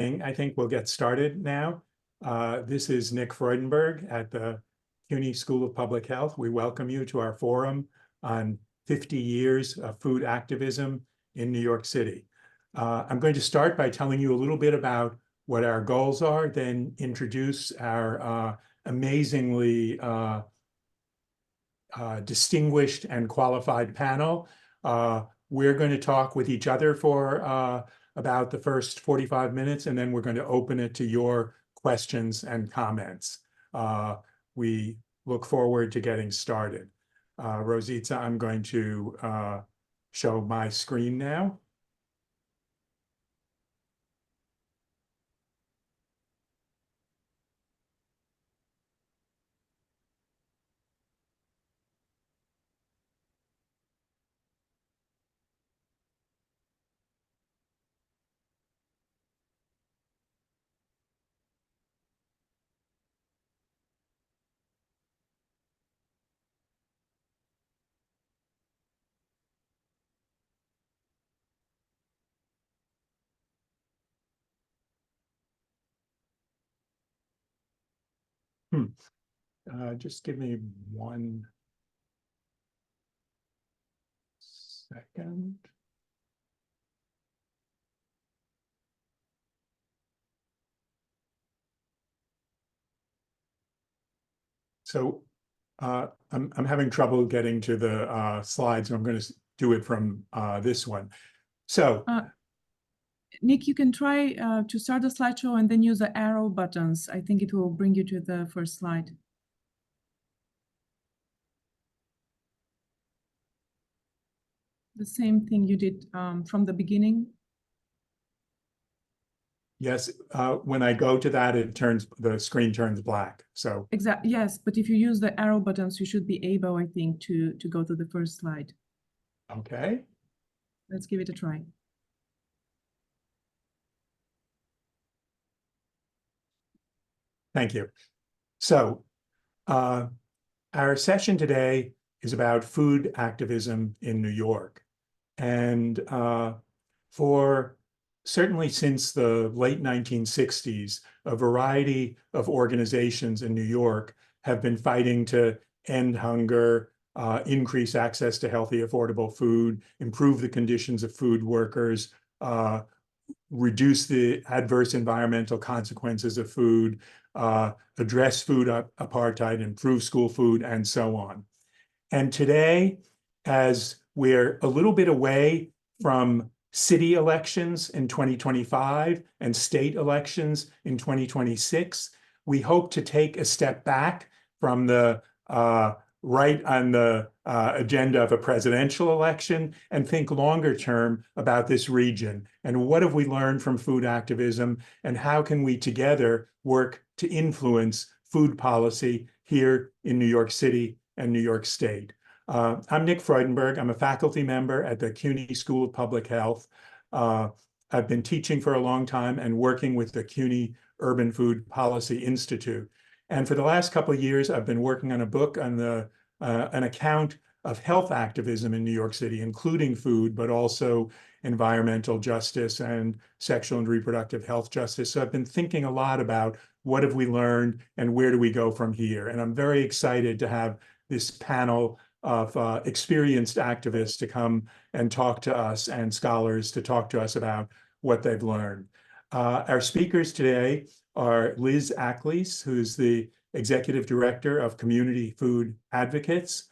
I think we'll get started now. This is Nick Freudenberg at the CUNY School of Public Health. We welcome you to our forum on 50 years of food activism in New York City. I'm going to start by telling you a little bit about what our goals are, then introduce our amazingly distinguished and qualified panel. We're going to talk with each other for about the first 45 minutes, and then we're going to open it to your questions and comments. We look forward to getting started. Rosita, I'm going to show my screen now. Just give me 1 second. So I'm having trouble getting to the slides, and I'm going to do it from this one. So Nick, you can try to start the slideshow and then use the arrow buttons. I think it will bring you to the first slide. The same thing you did from the beginning. yes, when I go to that, the screen turns black. So Exactly. Yes, but if you use the arrow buttons, you should be able, I think, to go to the first slide. okay. Let's give it a try. Thank you. So our session today is about food activism in New York. And certainly since the late 1960s, a variety of organizations in New York have been fighting to end hunger, increase access to healthy, affordable food, improve the conditions of food workers, reduce the adverse environmental consequences of food, address food apartheid, improve school food, and so on. And today, as we're a little bit away from city elections in 2025 and state elections in 2026, we hope to take a step back from the right on the agenda of a presidential election and think longer term about this region. And what have we learned from food activism, and how can we together work to influence food policy here in New York City and New York State? I'm Nick Freudenberg. I'm a faculty member at the CUNY School of Public Health. I've been teaching for a long time and working with the CUNY Urban Food Policy Institute. And for the last couple of years, I've been working on a book on an account of health activism in New York City, including food, but also environmental justice and sexual and reproductive health justice. So I've been thinking a lot about what have we learned and where do we go from here. And I'm very excited to have this panel of experienced activists to come and talk to us, and scholars to talk to us about what they've learned. Our speakers today are Liz Accles, who's the Executive Director of Community Food Advocates,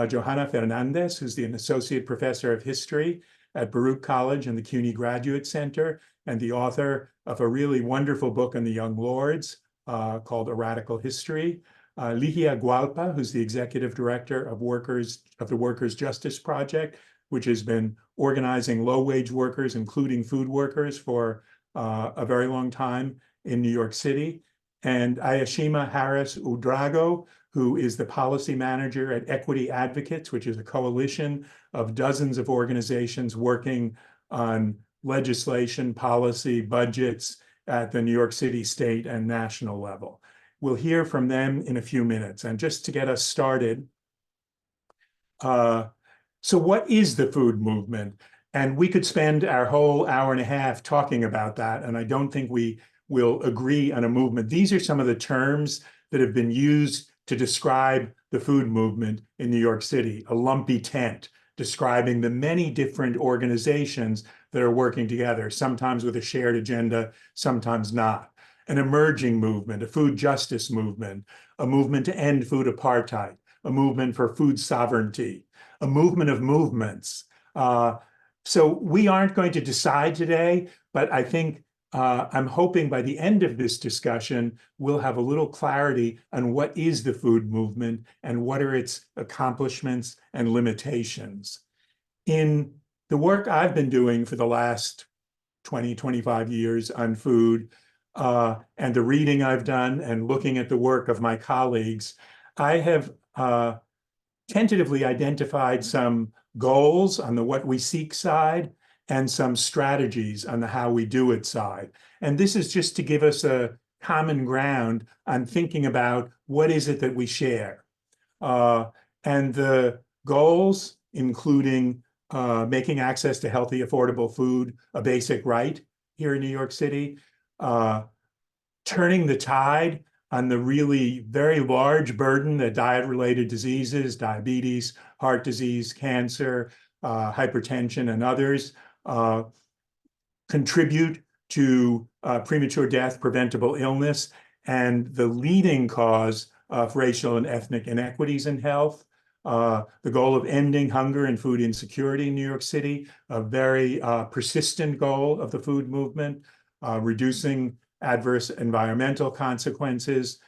Johanna Fernández, who's the Associate Professor of History at Baruch College and the CUNY Graduate Center, and the author of a really wonderful book on the Young Lords called A Radical History. Ligia Guallpa, who's the Executive Director of the Workers' Justice Project, which has been organizing low-wage workers, including food workers, for a very long time in New York City. And Iyeshima Harris Ouedraogo, who is the policy manager at Equity Advocates, which is a coalition of dozens of organizations working on legislation, policy, budgets at the New York City, state, and national level. We'll hear from them in a few minutes. And just to get us started, so what is the food movement? And we could spend our whole hour and a half talking about that, and I don't think we will agree on a movement. These are some of the terms that have been used to describe the food movement in New York City. A lumpy tent, describing the many different organizations that are working together, sometimes with a shared agenda, sometimes not. An emerging movement, a food justice movement, a movement to end food apartheid, a movement for food sovereignty, a movement of movements. So we aren't going to decide today, but I think I'm hoping by the end of this discussion, we'll have a little clarity on what is the food movement and what are its accomplishments and limitations. In the work I've been doing for the last 20, 25 years on food, and the reading I've done and looking at the work of my colleagues, I have tentatively identified some goals on the what we seek side and some strategies on the how we do it side. And this is just to give us a common ground on thinking about what is it that we share. And the goals, including making access to healthy, affordable food a basic right here in New York City, turning the tide on the really very large burden that diet-related diseases, diabetes, heart disease, cancer, hypertension, and others contribute to premature death, preventable illness, and the leading cause of racial and ethnic inequities in health. The goal of ending hunger and food insecurity in New York City, a very persistent goal of the food movement, reducing adverse environmental consequences,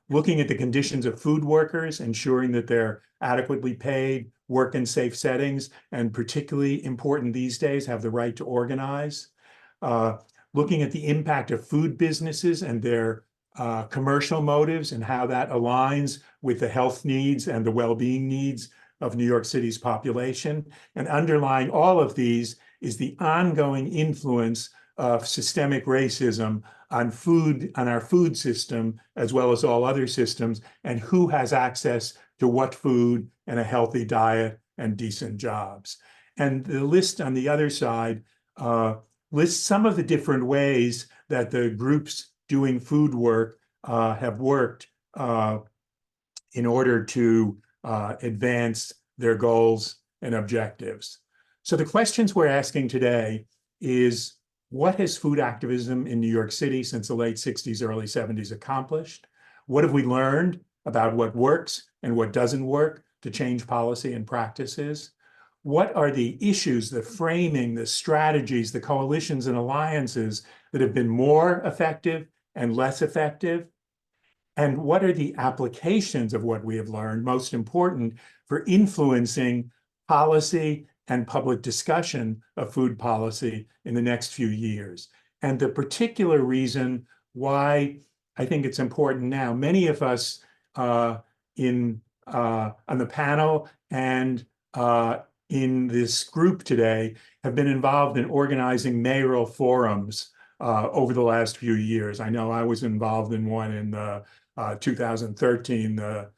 looking at the conditions of food workers, ensuring that they're adequately paid, work in safe settings, and particularly important these days, have the right to organize. Looking at the impact of food businesses and their commercial motives and how that aligns with the health needs and the well-being needs of New York City's population. And underlying all of these is the ongoing influence of systemic racism on food, on our food system, as well as all other systems, and who has access to what food and a healthy diet and decent jobs. And the list on the other side lists some of the different ways that the groups doing food work have worked in order to advance their goals and objectives. So the questions we're asking today is, what has food activism in New York City since the late 60s, early 70s accomplished? What have we learned about what works and what doesn't work to change policy and practices? What are the issues, the framing, the strategies, the coalitions and alliances that have been more effective and less effective? And what are the applications of what we have learned, most important, for influencing policy and public discussion of food policy in the next few years? And the particular reason why I think it's important now, many of us on the panel and in this group today have been involved in organizing mayoral forums over the last few years. I know I was involved in one in the 2013, the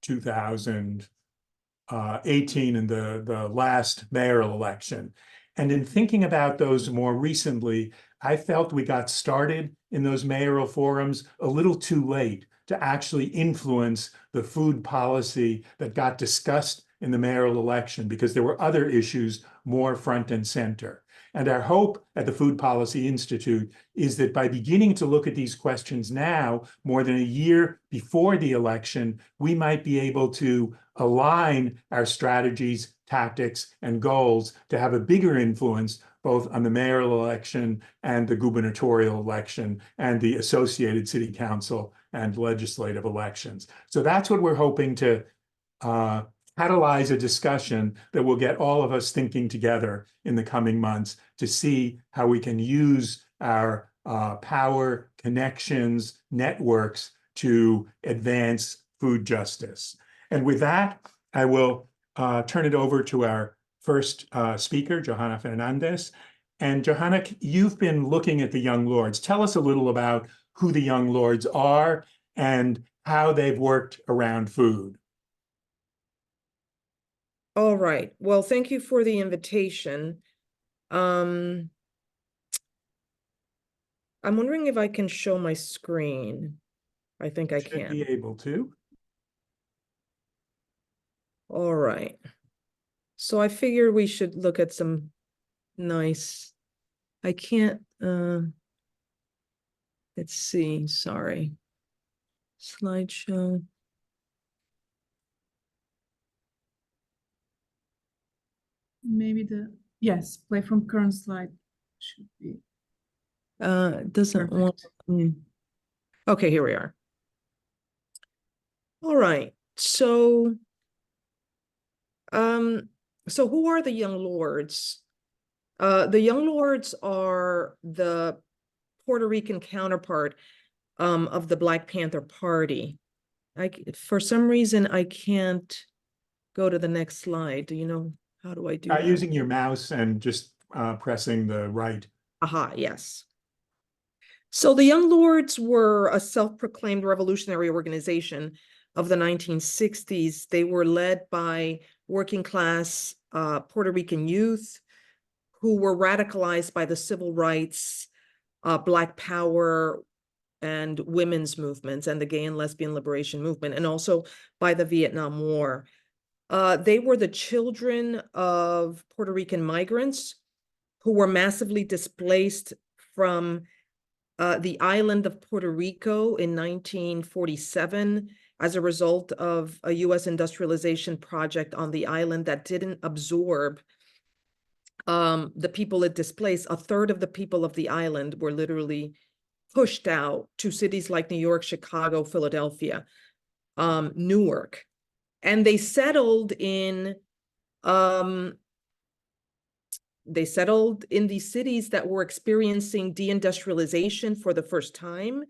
2018, and the last mayoral election. And in thinking about those more recently, I felt we got started in those mayoral forums a little too late to actually influence the food policy that got discussed in the mayoral election, because there were other issues more front and center. And our hope at the Food Policy Institute is that by beginning to look at these questions now, more than a year before the election, we might be able to align our strategies, tactics, and goals to have a bigger influence both on the mayoral election and the gubernatorial election and the associated city council and legislative elections. So that's what we're hoping to catalyze a discussion that will get all of us thinking together in the coming months to see how we can use our power, connections, networks to advance food justice. And with that, I will turn it over to our first speaker, Johanna Fernández. And Johanna, you've been looking at the Young Lords. Tell us a little about who the Young Lords are and how they've worked around food. All right. Well, thank you for the invitation. I'm wondering if I can show my screen. I think I Should be can. able to. All right. So I figured we should look at some nice, I can't, let's see, sorry. Slideshow. Maybe yes, play from current slide should be. It doesn't want. Perfect. Okay, here we are. All right. So who are the Young Lords? The Young Lords are the Puerto Rican counterpart of the Black Panther Party. For some reason, I can't go to the next slide. Do you know how do I do that? Using your mouse and just pressing the right. Aha, yes. So the Young Lords were a self-proclaimed revolutionary organization of the 1960s. They were led by working class Puerto Rican youth who were radicalized by the civil rights, Black Power, and women's movements and the gay and lesbian liberation movement, and also by the Vietnam War. They were the children of Puerto Rican migrants who were massively displaced from the island of Puerto Rico in 1947 as a result of a US industrialization project on the island that didn't absorb the people it displaced. A third of the people of the island were literally pushed out to cities like New York, Chicago, Philadelphia, Newark. And they settled in these cities that were experiencing deindustrialization for the first time,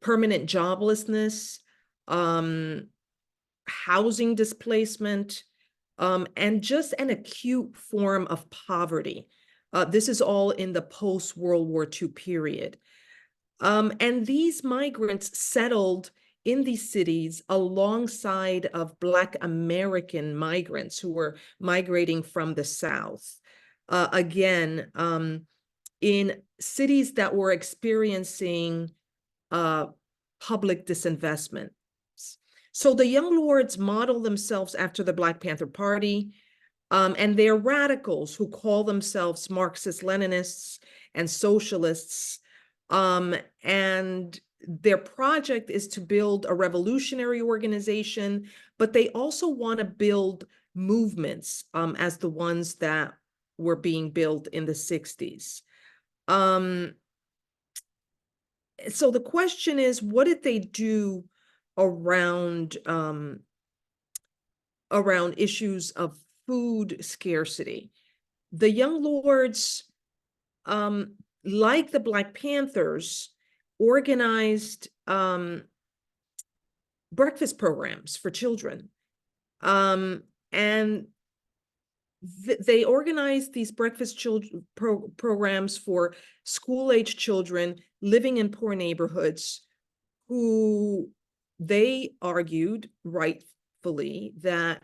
permanent joblessness, housing displacement, and just an acute form of poverty. This is all in the post-World War II period. And these migrants settled in these cities alongside of Black American migrants who were migrating from the South. Again, in cities that were experiencing public disinvestment. So the Young Lords model themselves after the Black Panther Party, and they're radicals who call themselves Marxist-Leninists and socialists. And their project is to build a revolutionary organization, but they also want to build movements as the ones that were being built in the 60s. So the question is, what did they do around issues of food scarcity? The Young Lords, like the Black Panthers, organized breakfast programs for children. And they organized these breakfast programs for school-age children living in poor neighborhoods who they argued rightfully that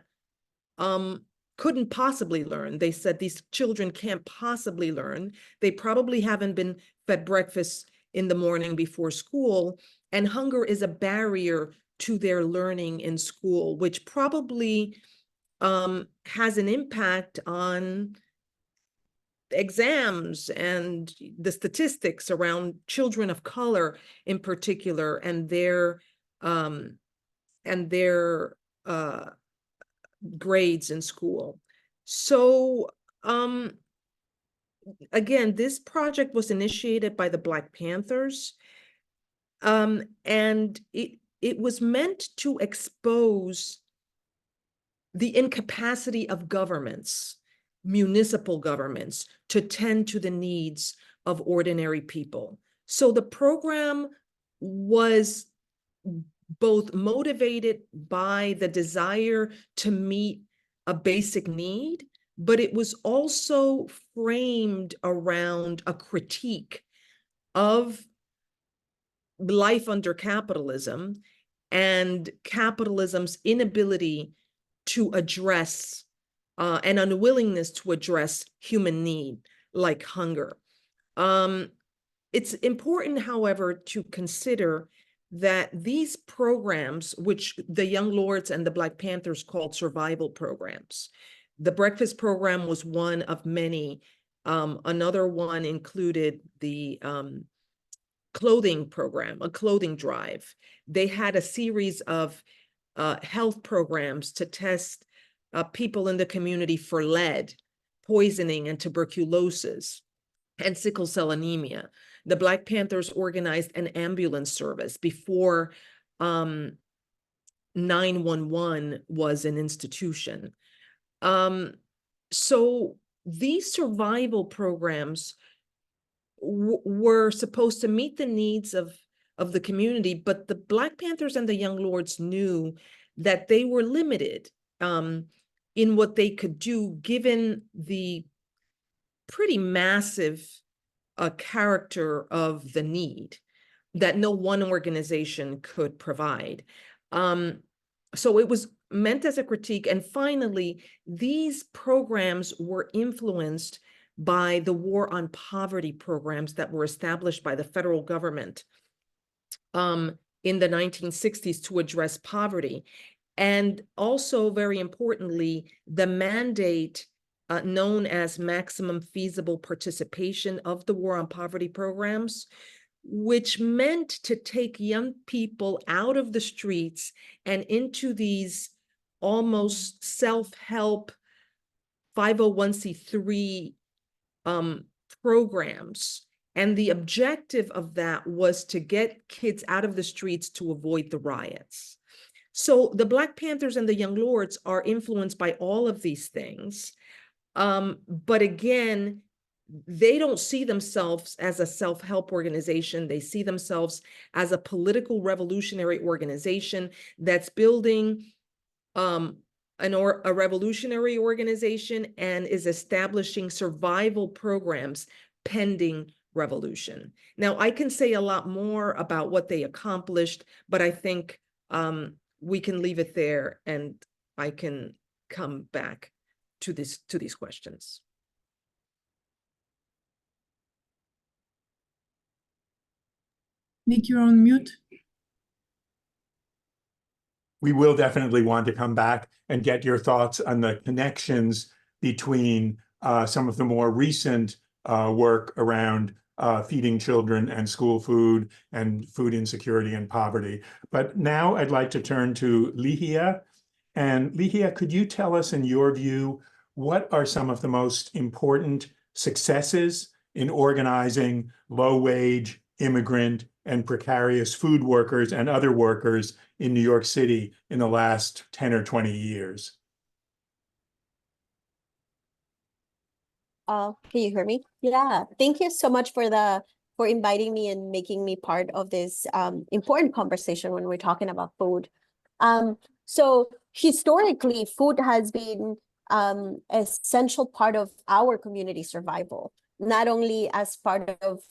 couldn't possibly learn. They said these children can't possibly learn. They probably haven't been fed breakfast in the morning before school, and hunger is a barrier to their learning in school, which probably has an impact on exams and the statistics around children of color in particular and their grades in school. So again, this project was initiated by the Black Panthers, and it was meant to expose the incapacity of governments, municipal governments, to tend to the needs of ordinary people. So the program was both motivated by the desire to meet a basic need, but it was also framed around a critique of life under capitalism and capitalism's inability to address and unwillingness to address human need, like hunger. It's important, however, to consider that these programs, which the Young Lords and the Black Panthers called survival programs, the breakfast program was one of many. Another one included the clothing program, a clothing drive. They had a series of health programs to test people in the community for lead, poisoning, and tuberculosis, and sickle cell anemia. The Black Panthers organized an ambulance service before 911 was an institution. So these survival programs were supposed to meet the needs of the community, but the Black Panthers and the Young Lords knew that they were limited in what they could do, given the pretty massive character of the need that no one organization could provide. So it was meant as a critique. And finally, these programs were influenced by the war on poverty programs that were established by the federal government in the 1960s to address poverty. And also, very importantly, the mandate known as maximum feasible participation of the war on poverty programs, which meant to take young people out of the streets and into these almost self-help 501c3 programs. And the objective of that was to get kids out of the streets to avoid the riots. So the Black Panthers and the Young Lords are influenced by all of these things. But again, they don't see themselves as a self-help organization. They see themselves as a political revolutionary organization that's building a revolutionary organization and is establishing survival programs pending revolution. Now, I can say a lot more about what they accomplished, but I think we can leave it there and I can come back to these questions. Nick, you're on mute. We will definitely want to come back and get your thoughts on the connections between some of the more recent work around feeding children and school food and food insecurity and poverty. But now I'd like to turn to Ligia. And Ligia, could you tell us, in your view, what are some of the most important successes in organizing low-wage, immigrant, and precarious food workers and other workers in New York City in the last 10 or 20 years? Can you hear me? Yeah, thank you so much for inviting me and making me part of this important conversation when we're talking about food. So historically, food has been an essential part of our community survival, not only as part of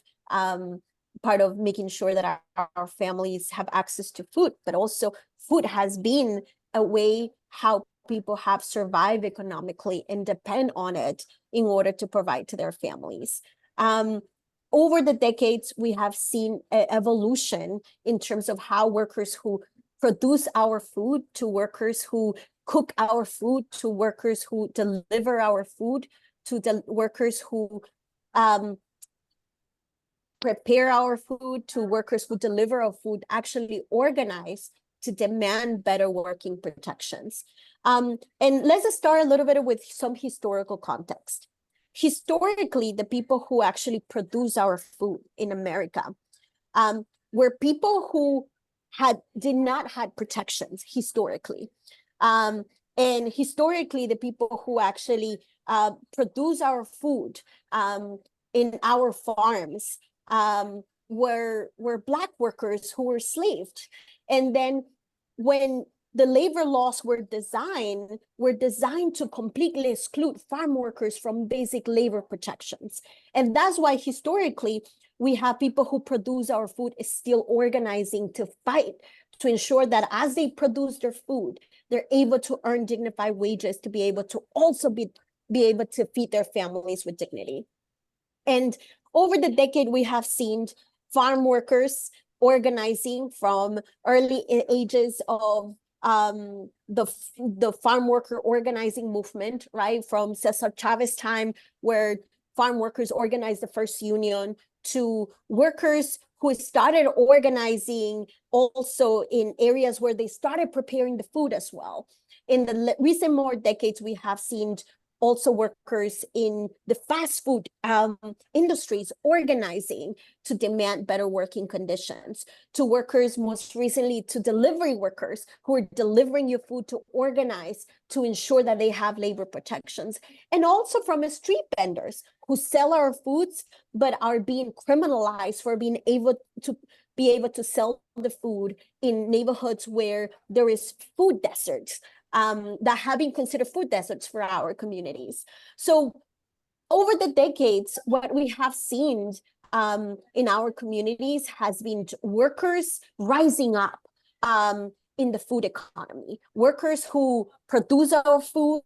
making sure that our families have access to food, but also food has been a way how people have survived economically and depend on it in order to provide to their families. Over the decades, we have seen an evolution in terms of how workers who produce our food, to workers who cook our food, to workers who deliver our food, to the workers who prepare our food, to workers who deliver our food, actually organize to demand better working protections. And let's start a little bit with some historical context. Historically, the people who actually produce our food in America were people who did not have protections historically. And historically, the people who actually produce our food in our farms were Black workers who were enslaved. And then when the labor laws were designed to completely exclude farm workers from basic labor protections. And that's why historically we have people who produce our food is still organizing to fight to ensure that as they produce their food, they're able to earn dignified wages to be able to also be able to feed their families with dignity. And over the decade, we have seen farm workers organizing from early ages of the farm worker organizing movement, right? From Cesar Chavez time, where farm workers organized the first union, to workers who started organizing also in areas where they started preparing the food as well. In the recent more decades, we have seen also workers in the fast food industries organizing to demand better working conditions, to workers most recently to delivery workers who are delivering your food to organize to ensure that they have labor protections, and also from street vendors who sell our foods but are being criminalized for being able to sell the food in neighborhoods where there is food deserts, that have been considered food deserts for our communities. So over the decades, what we have seen in our communities has been workers rising up in the food economy, workers who produce our food,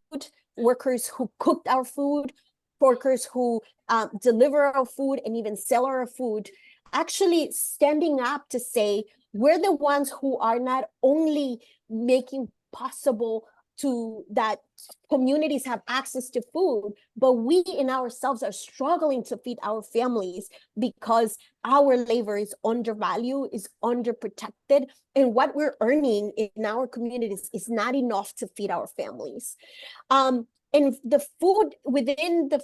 workers who cooked our food, workers who deliver our food and even sell our food, actually standing up to say, we're the ones who are not only making possible to that communities have access to food, but we in ourselves are struggling to feed our families because our labor is undervalued, is underprotected, and what we're earning in our communities is not enough to feed our families. And the food within the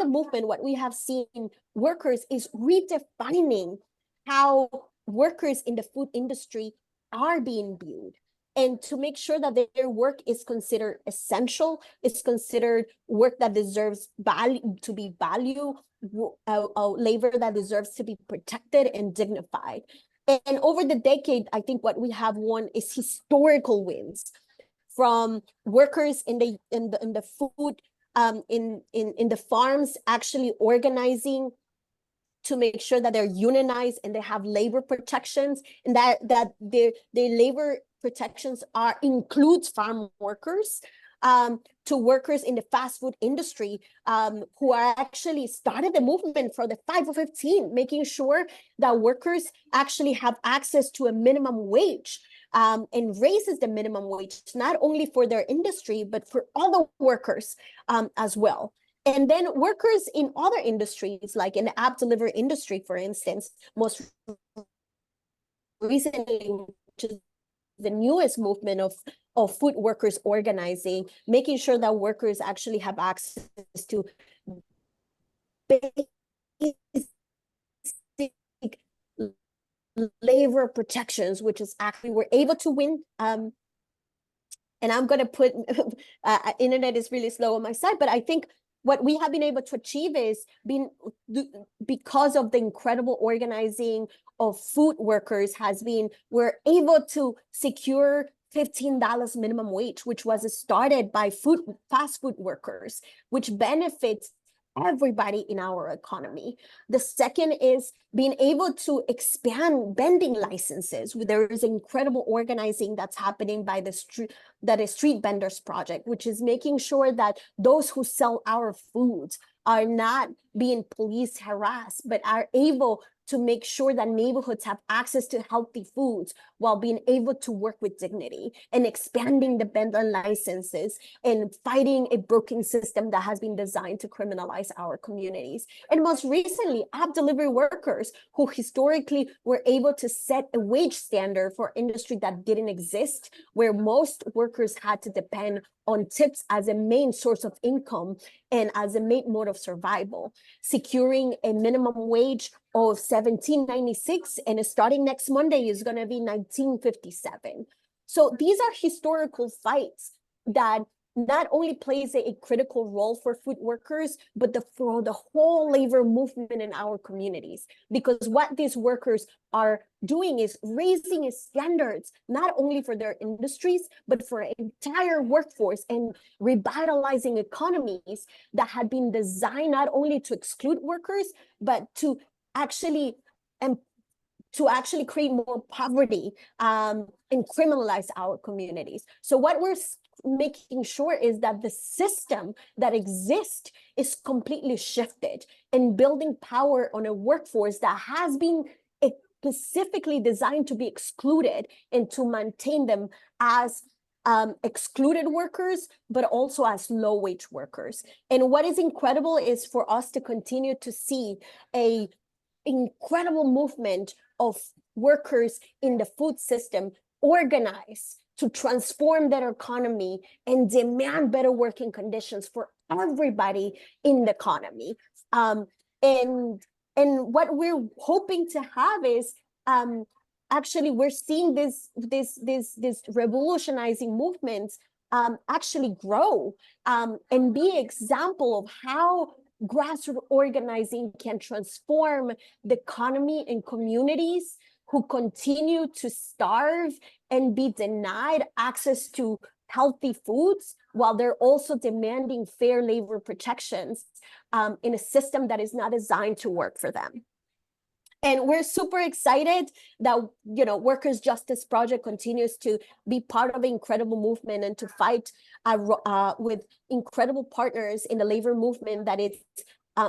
movement, what we have seen workers is redefining how workers in the food industry are being viewed, and to make sure that their work is considered essential, is considered work that deserves value, to be valued, labor that deserves to be protected and dignified. And over the decade, I think what we have won is historical wins from workers in the food, in the farms, actually organizing to make sure that they're unionized and they have labor protections, and that their labor protections includes farm workers, to workers in the fast food industry, who are actually started the movement for the 5 for 15, making sure that workers actually have access to a minimum wage, and raises the minimum wage, not only for their industry, but for other workers as well. And then workers in other industries, like in the app delivery industry, for instance, most recently, which is the newest movement of food workers organizing, making sure that workers actually have access to basic labor protections, which is actually we're able to win. And I'm going to put internet is really slow on my side, but I think what we have been able to achieve is because of the incredible organizing of food workers we're able to secure $15 minimum wage, which was started by fast food workers, which benefits everybody in our economy. The second is being able to expand vending licenses. There is incredible organizing that's happening by the Street Vendors Project, which is making sure that those who sell our foods are not being police harassed, but are able to make sure that neighborhoods have access to healthy foods while being able to work with dignity, and expanding the vendor licenses and fighting a broken system that has been designed to criminalize our communities. And most recently, app delivery workers who historically were able to set a wage standard for industry that didn't exist, where most workers had to depend on tips as a main source of income and as a main mode of survival, securing a minimum wage of $17.96, and starting next Monday is going to be $19.57. So these are historical fights that not only plays a critical role for food workers, but for the whole labor movement in our communities. Because what these workers are doing is raising standards, not only for their industries, but for an entire workforce, and revitalizing economies that had been designed not only to exclude workers, but to actually to actually create more poverty and criminalize our communities. So what we're making sure is that the system that exists is completely shifted and building power on a workforce that has been specifically designed to be excluded and to maintain them as excluded workers, but also as low-wage workers. And what is incredible is for us to continue to see a incredible movement of workers in the food system organize to transform their economy and demand better working conditions for everybody in the economy. And what we're hoping to have is actually we're seeing this revolutionizing movements actually grow and be an example of how grassroots organizing can transform the economy and communities who continue to starve and be denied access to healthy foods while they're also demanding fair labor protections in a system that is not designed to work for them. And we're super excited that, you know, Workers' Justice Project continues to be part of an incredible movement and to fight with incredible partners in the labor movement that is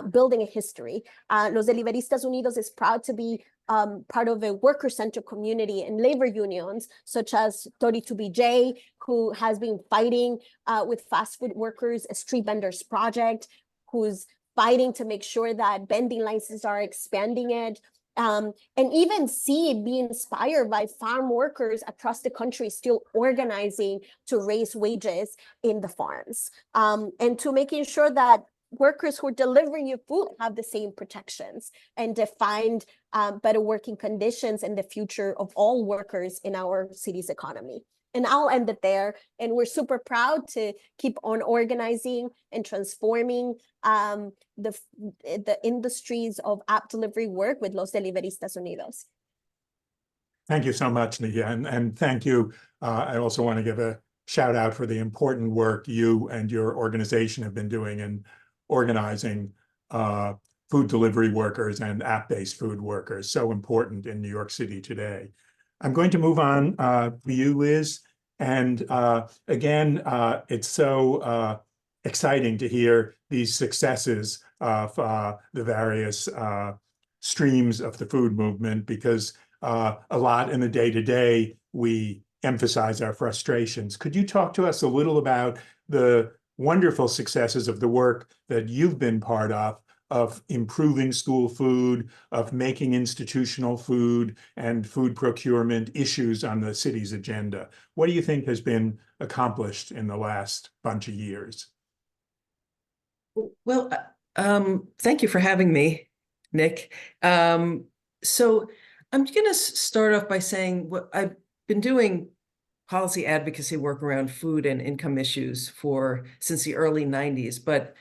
building a history. Los de Liberistas Unidos is proud to be part of a worker-centered community and labor unions, such as 32BJ, who has been fighting with fast food workers, a street vendors project, who's fighting to make sure that vending licenses are expanding it. And even see it be inspired by farm workers across the country still organizing to raise wages in the farms, and to making sure that workers who are delivering you food have the same protections and defined better working conditions in the future of all workers in our city's economy. And I'll end it there. And we're super proud to keep on organizing and transforming the industries of app delivery work with Los Deliveristas Unidos. Thank you so much, Ligia. And thank you. I also want to give a shout out for the important work you and your organization have been doing in organizing food delivery workers and app-based food workers, so important in New York City today. I'm going to move on to you, Liz. And again, it's so exciting to hear these successes of the various streams of the food movement, because a lot in the day-to-day, we emphasize our frustrations. Could you talk to us a little about the wonderful successes of the work that you've been part of improving school food, of making institutional food and food procurement issues on the city's agenda? What do you think has been accomplished in the last bunch of years? Well, thank you for having me, Nick. So I'm going to start off by saying what I've been doing policy advocacy work around food and income issues since the early 90s, but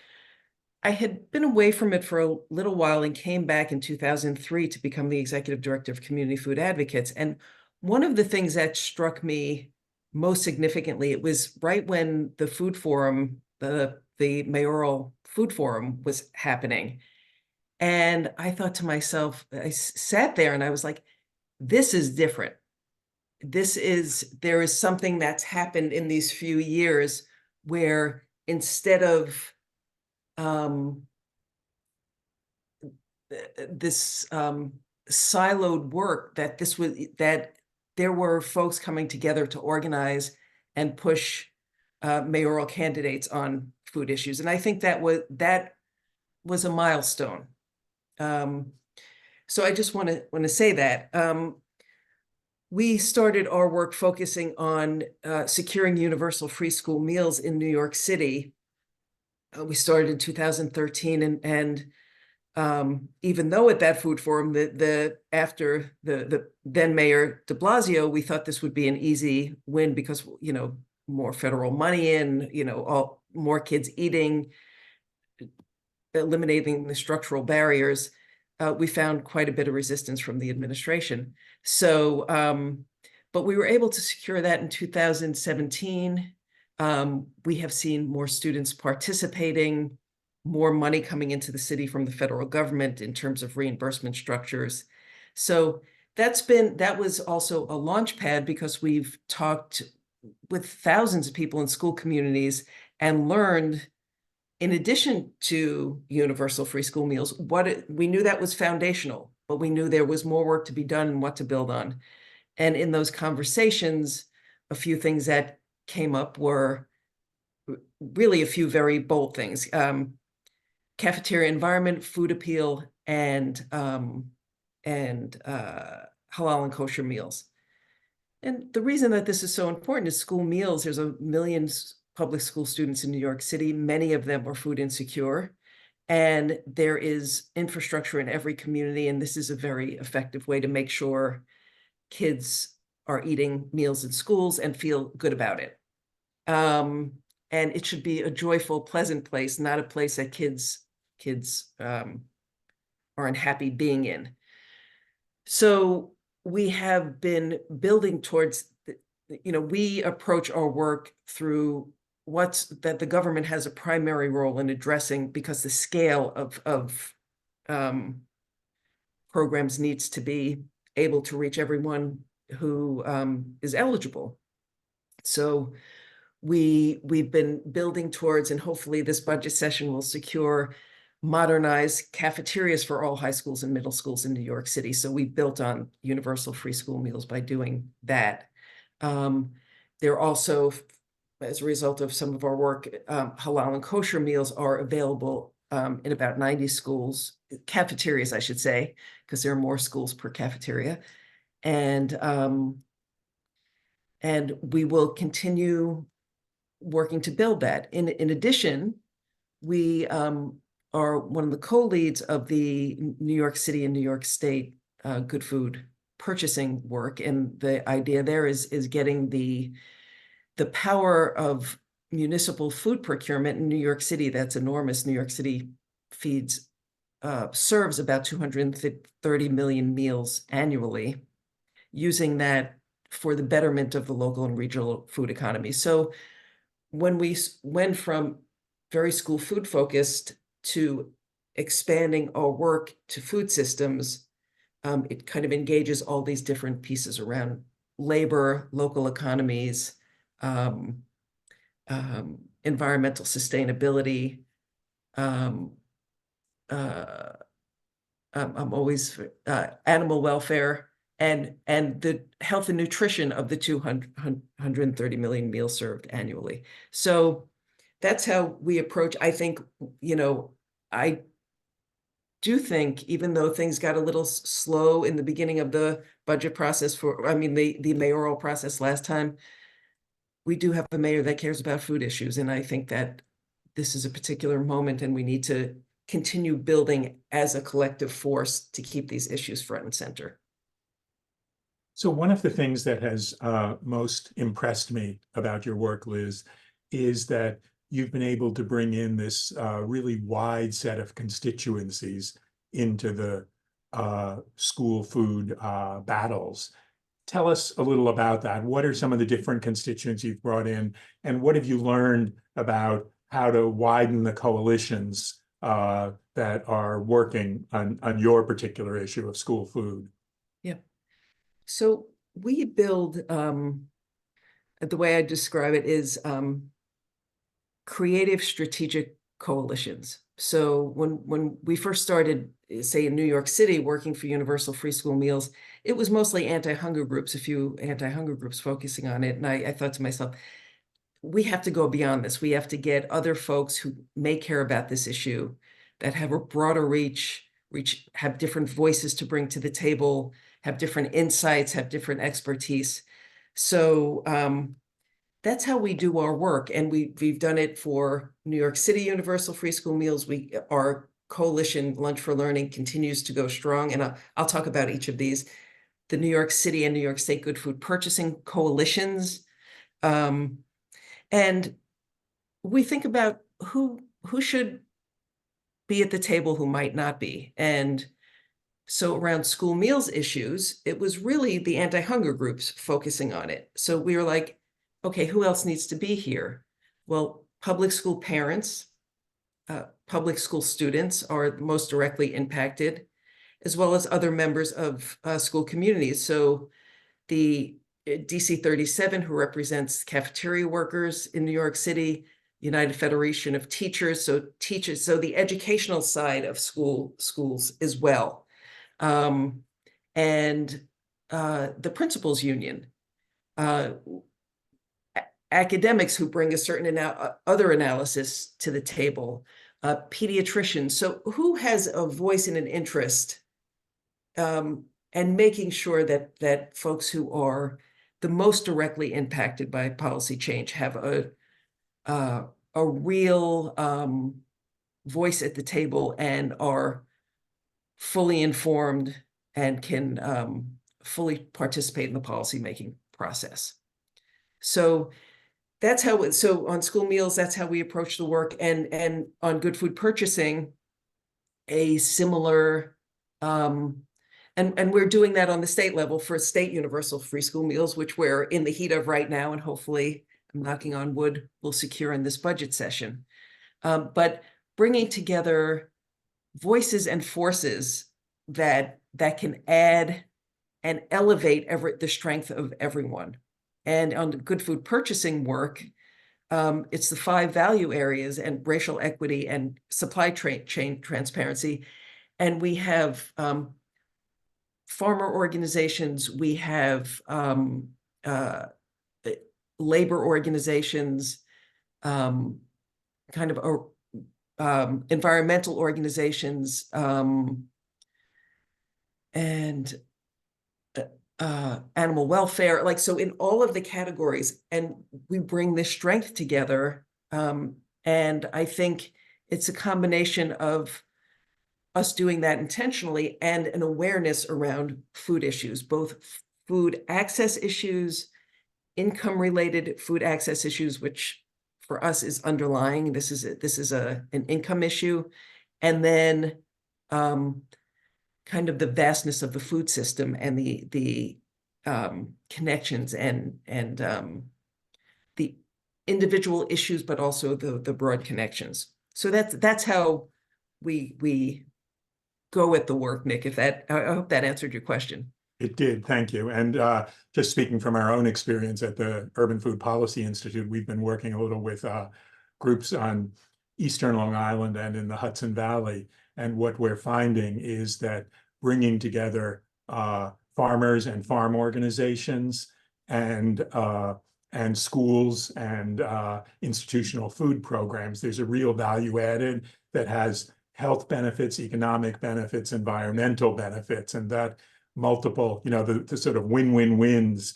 I had been away from it for a little while and came back in 2003 to become the executive director of Community Food Advocates. And one of the things that struck me most significantly, it was right when the food forum, the mayoral food forum was happening. And I thought to myself, I sat there and I was like, this is different. There is something that's happened in these few years where instead of this siloed work, that there were folks coming together to organize and push mayoral candidates on food issues. And I think that was a milestone. So I just want to say that. We started our work focusing on securing universal free school meals in New York City. We started in 2013, and even though at that food forum, after the then Mayor de Blasio, we thought this would be an easy win because, you know, more federal money in, you know, more kids eating, eliminating the structural barriers. We found quite a bit of resistance from the administration. So, but we were able to secure that in 2017. We have seen more students participating, more money coming into the city from the federal government in terms of reimbursement structures. So that was also a launch pad because we've talked with thousands of people in school communities and learned, in addition to universal free school meals, we knew that was foundational, but we knew there was more work to be done and what to build on. And in those conversations, a few things that came up were really a few very bold things. Cafeteria environment, food appeal, and halal and kosher meals. And the reason that this is so important is school meals. There's a million public school students in New York City. Many of them are food insecure. And there is infrastructure in every community. And this is a very effective way to make sure kids are eating meals in schools and feel good about it. And it should be a joyful, pleasant place, not a place that kids are unhappy being in. So we have been building towards, we approach our work through that the government has a primary role in addressing, because the scale of programs needs to be able to reach everyone who is eligible. So we've been building towards, and hopefully this budget session will secure, modernized cafeterias for all high schools and middle schools in New York City. So we built on universal free school meals by doing that. There also, as a result of some of our work, halal and kosher meals are available in about 90 schools, cafeterias, I should say, because there are more schools per cafeteria. And we will continue working to build that. In addition, we are one of the co-leads of the New York City and New York State good food purchasing work. And the idea there is getting the power of municipal food procurement in New York City. That's enormous. New York City serves about 230 million meals annually, using that for the betterment of the local and regional food economy. So when we went from very school food focused to expanding our work to food systems, it kind of engages all these different pieces around labor, local economies, environmental sustainability. I'm always animal welfare, and the health and nutrition of the 230 million meals served annually. So that's how we approach. I think, I do think, even though things got a little slow in the beginning of the budget process the mayoral process last time, we do have a mayor that cares about food issues. And I think that this is a particular moment, and we need to continue building as a collective force to keep these issues front and center. So one of the things that has most impressed me about your work, Liz, is that you've been able to bring in this really wide set of constituencies into the school food battles. Tell us a little about that. What are some of the different constituents you've brought in, and what have you learned about how to widen the coalitions that are working on your particular issue of school food? Yeah. So we build, the way I describe it is creative strategic coalitions. So when we first started, say in New York City, working for universal free school meals, it was mostly anti-hunger groups, a few anti-hunger groups focusing on it. And I thought to myself, we have to go beyond this. We have to get other folks who may care about this issue, that have a broader reach, have different voices to bring to the table, have different insights, have different expertise. So that's how we do our work. And we've done it for New York City Universal Free School Meals. Our coalition, Lunch for Learning, continues to go strong. And I'll talk about each of these. The New York City and New York State Good Food Purchasing coalitions. And we think about who should be at the table, who might not be. And so around school meals issues, it was really the anti-hunger groups focusing on it. So we were like, okay, who else needs to be here? Well, public school parents, public school students are most directly impacted. as well as other members of school communities. So the DC 37, who represents cafeteria workers in New York City, United Federation of Teachers, so the educational side of schools as well. And the Principals Union, academics who bring a certain other analysis to the table, pediatricians. So who has a voice and an interest, and making sure that folks who are the most directly impacted by policy change have a real voice at the table and are fully informed and can fully participate in the policymaking process. So that's how, so on school meals, that's how we approach the work. And on good food purchasing, a similar, and we're doing that on the state level for state universal free school meals, which we're in the heat of right now, and hopefully, I'm knocking on wood, we'll secure in this budget session. But bringing together voices and forces that can add and elevate the strength of everyone. And on the good food purchasing work, it's the 5 value areas and racial equity and supply chain transparency. And we have farmer organizations, we have labor organizations, kind of environmental organizations, and animal welfare, like, so in all of the categories, and we bring this strength together. And I think it's a combination of us doing that intentionally and an awareness around food issues, both food access issues, income-related food access issues, which for us is underlying. This is an income issue, and then kind of the vastness of the food system and the connections and the individual issues, but also the broad connections. So that's how we go at the work, Nick. I hope that answered your question. It did, thank you. And just speaking from our own experience at the Urban Food Policy Institute, we've been working a little with groups on Eastern Long Island and in the Hudson Valley. And what we're finding is that bringing together farmers and farm organizations and schools and institutional food programs, there's a real value added that has health benefits, economic benefits, environmental benefits, and that multiple, the sort of win-win-wins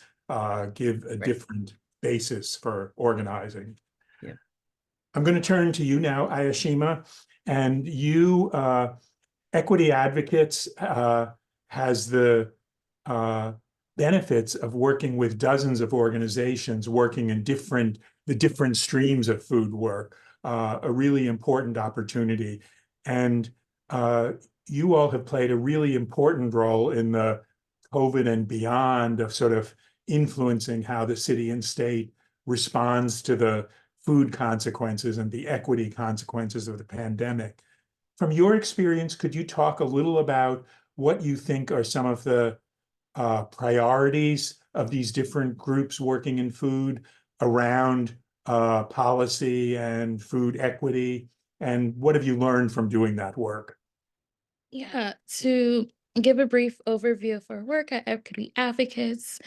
give a different basis for organizing. Yeah. I'm going to turn to you now, Iyeshima, and you, Equity Advocates has the benefits of working with dozens of organizations working in the different streams of food work, a really important opportunity. And you all have played a really important role in the COVID and beyond of sort of influencing how the city and state responds to the food consequences and the equity consequences of the pandemic. From your experience, could you talk a little about what you think are some of the priorities of these different groups working in food around policy and food equity? And what have you learned from doing that work? Yeah, to give a brief overview of our work at Equity Advocates.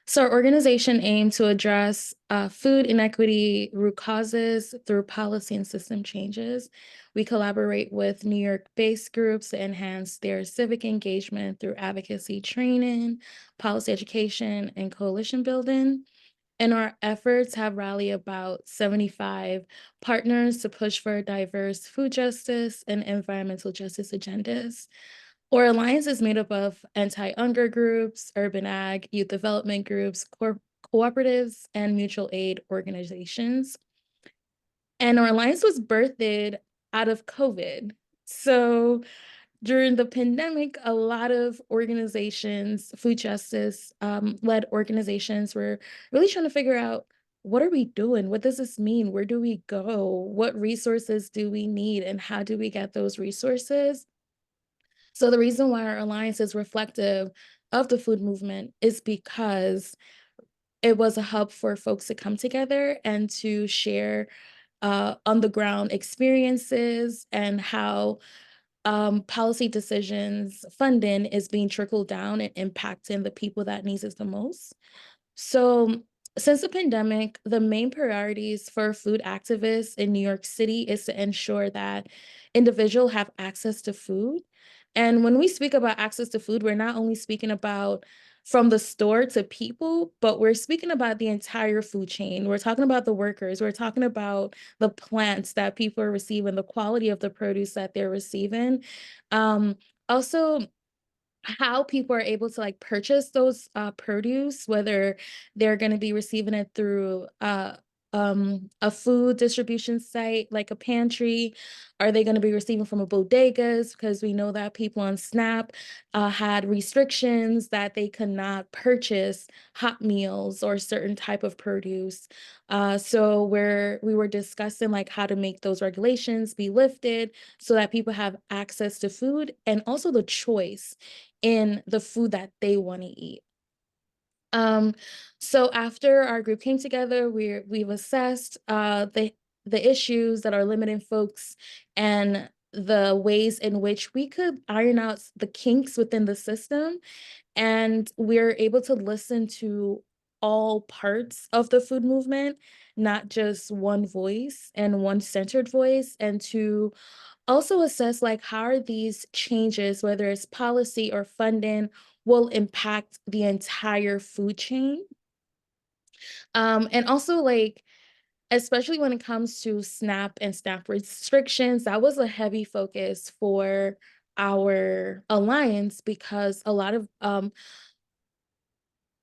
So our organization aims to address food inequity root causes through policy and system changes. We collaborate with New York-based groups to enhance their civic engagement through advocacy training, policy education, and coalition building. And our efforts have rallied about 75 partners to push for diverse food justice and environmental justice agendas. Our alliance is made up of anti-hunger groups, urban ag, youth development groups, cooperatives, and mutual aid organizations. And our alliance was birthed out of COVID. So during the pandemic, a lot of organizations, food justice led organizations, were really trying to figure out, what are we doing? What does this mean? Where do we go? What resources do we need? And how do we get those resources? So the reason why our alliance is reflective of the food movement is because it was a hub for folks to come together and to share on the ground experiences and how policy decisions, funding is being trickled down and impacting the people that needs it the most. So since the pandemic, the main priorities for food activists in New York City is to ensure that individuals have access to food. And when we speak about access to food, we're not only speaking about from the store to people, but we're speaking about the entire food chain. We're talking about the workers. We're talking about the plants that people are receiving, the quality of the produce that they're receiving. Also, how people are able to like purchase those produce, whether they're going to be receiving it through a food distribution site like a pantry. Are they going to be receiving from a bodegas? Because we know that people on SNAP had restrictions that they could not purchase hot meals or certain type of produce. So we were discussing like how to make those regulations be lifted so that people have access to food and also the choice in the food that they want to eat. So after our group came together, we've assessed the issues that are limiting folks and the ways in which we could iron out the kinks within the system. And we're able to listen to all parts of the food movement, not just one voice and one centered voice, and to also assess like how are these changes, whether it's policy or funding, will impact the entire food chain. And also like, especially when it comes to SNAP and SNAP restrictions, that was a heavy focus for our alliance because a lot of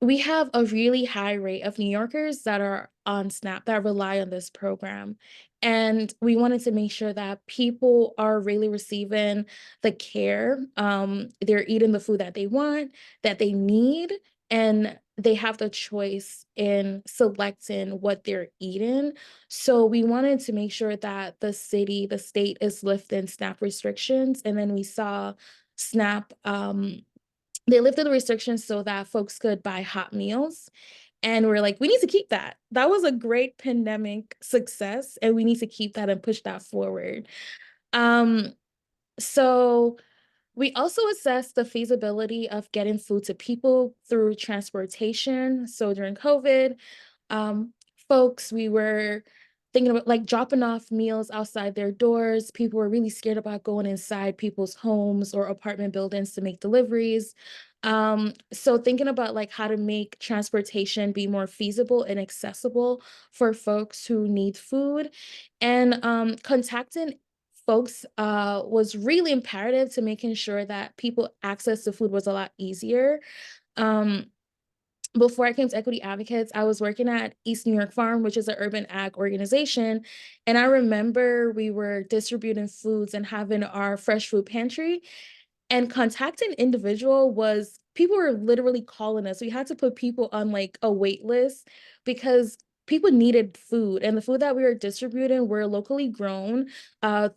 we have a really high rate of New Yorkers that are on SNAP that rely on this program. And we wanted to make sure that people are really receiving the care. They're eating the food that they want, that they need, and they have the choice in selecting what they're eating. So we wanted to make sure that the city, the state is lifting SNAP restrictions. And then we saw SNAP they lifted the restrictions so that folks could buy hot meals. And we're like, we need to keep that. That was a great pandemic success, and we need to keep that and push that forward. So we also assessed the feasibility of getting food to people through transportation. So during COVID, folks, we were thinking about like dropping off meals outside their doors. People were really scared about going inside people's homes or apartment buildings to make deliveries. So thinking about like how to make transportation be more feasible and accessible for folks who need food, and contacting folks was really imperative to making sure that people access to food was a lot easier. Before I came to Equity Advocates, I was working at East New York Farm, which is an urban ag organization. And I remember we were distributing foods and having our fresh food pantry. And contacting individual was, people were literally calling us. We had to put people on like a wait list because people needed food, and the food that we were distributing were locally grown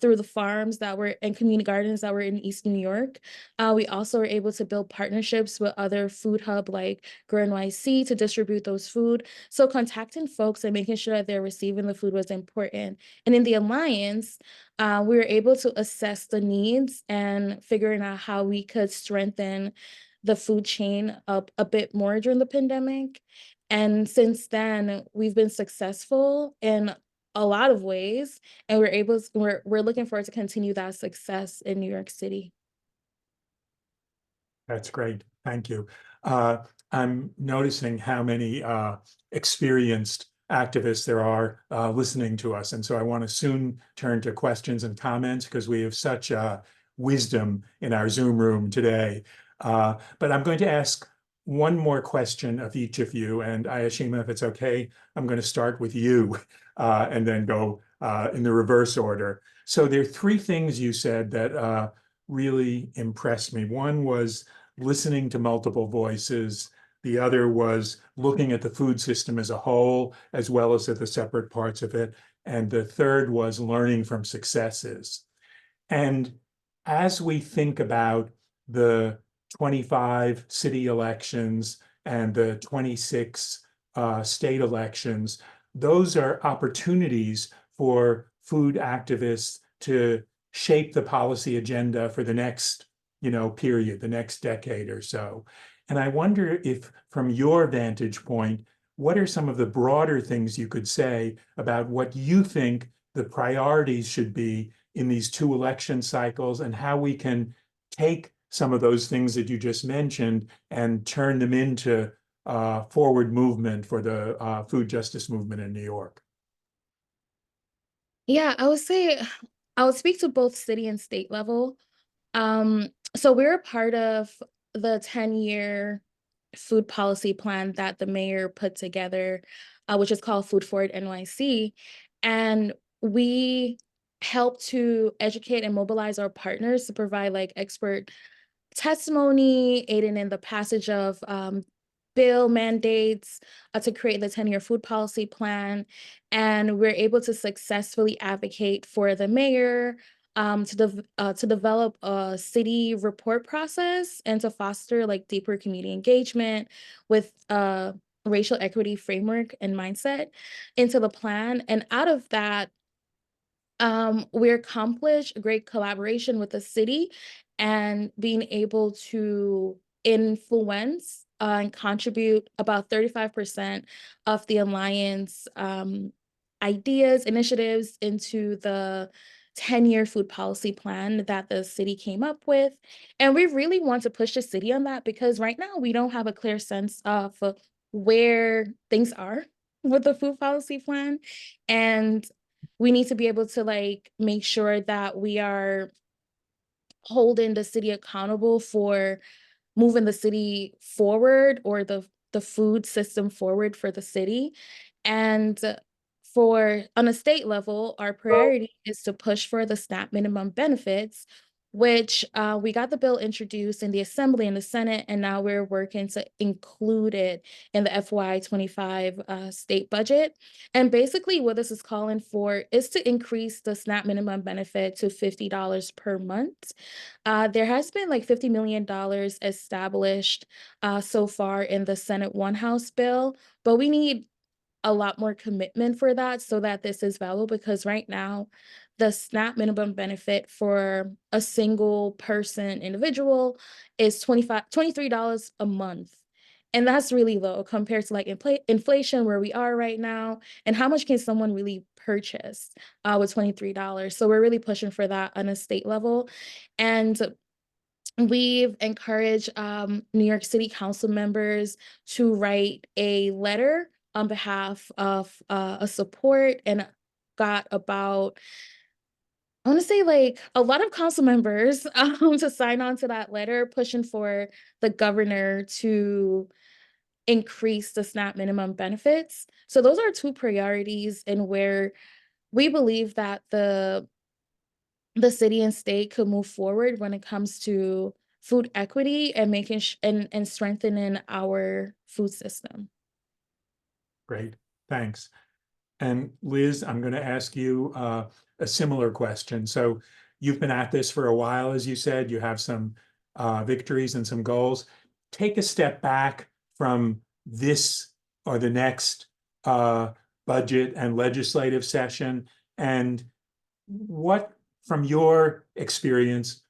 through the farms that were and community gardens that were in East New York. We also were able to build partnerships with other food hub like Grow NYC to distribute those food. So contacting folks and making sure that they're receiving the food was important. And in the Alliance, we were able to assess the needs and figuring out how we could strengthen the food chain up a bit more during the pandemic. And since then, we've been successful in a lot of ways, and we're looking forward to continue that success in New York City. That's great. Thank you. I'm noticing how many experienced activists there are listening to us. And so I want to soon turn to questions and comments because we have such wisdom in our Zoom room today. But I'm going to ask one more question of each of you. And Iyeshima, if it's okay, I'm going to start with you and then go in the reverse order. So there are three things you said that really impressed me. One was listening to multiple voices. The other was looking at the food system as a whole, as well as at the separate parts of it. And the third was learning from successes. And as we think about the 25 city elections and the 26 state elections, those are opportunities for food activists to shape the policy agenda for the next, period, the next decade or so. And I wonder if, from your vantage point, what are some of the broader things you could say about what you think the priorities should be in these two election cycles, and how we can take some of those things that you just mentioned and turn them into forward movement for the food justice movement in New York? Yeah, I would say I would speak to both city and state level. So we're a part of the 10-year food policy plan that the mayor put together, which is called Food Forward NYC. And we help to educate and mobilize our partners to provide like expert testimony, aiding in the passage of bill mandates to create the 10-year food policy plan. And we're able to successfully advocate for the mayor to develop a city report process and to foster like deeper community engagement with racial equity framework and mindset into the plan. And out of that, we accomplished great collaboration with the city and being able to influence and contribute about 35% of the Alliance ideas, initiatives into the 10-year food policy plan that the city came up with. And we really want to push the city on that because right now we don't have a clear sense of where things are with the food policy plan. And we need to be able to like make sure that we are holding the city accountable for moving the city forward, or the food system forward for the city. And for on a state level, our priority is to push for the SNAP minimum benefits, which we got the bill introduced in the Assembly and the Senate, and now we're working to include it in the FY25 state budget. And basically what this is calling for is to increase the SNAP minimum benefit to $50 per month. There has been like $50 million established so far in the Senate One House bill, but we need a lot more commitment for that so that this is valuable, because right now the SNAP minimum benefit for a single person individual is $23 a month. And that's really low compared to like inflation where we are right now. And how much can someone really purchase with $23? So we're really pushing for that on a state level. And we've encouraged New York City Council members to write a letter on behalf of a support, and got about, I want to say like a lot of council members to sign on to that letter, pushing for the governor to increase the SNAP minimum benefits. So those are two priorities, and where we believe that the city and state could move forward when it comes to food equity and making and strengthening our food system. Great, thanks. And Liz, I'm going to ask you a similar question. So you've been at this for a while, as you said, you have some victories and some goals. Take a step back from this or the next budget and legislative session, and what, from your experience,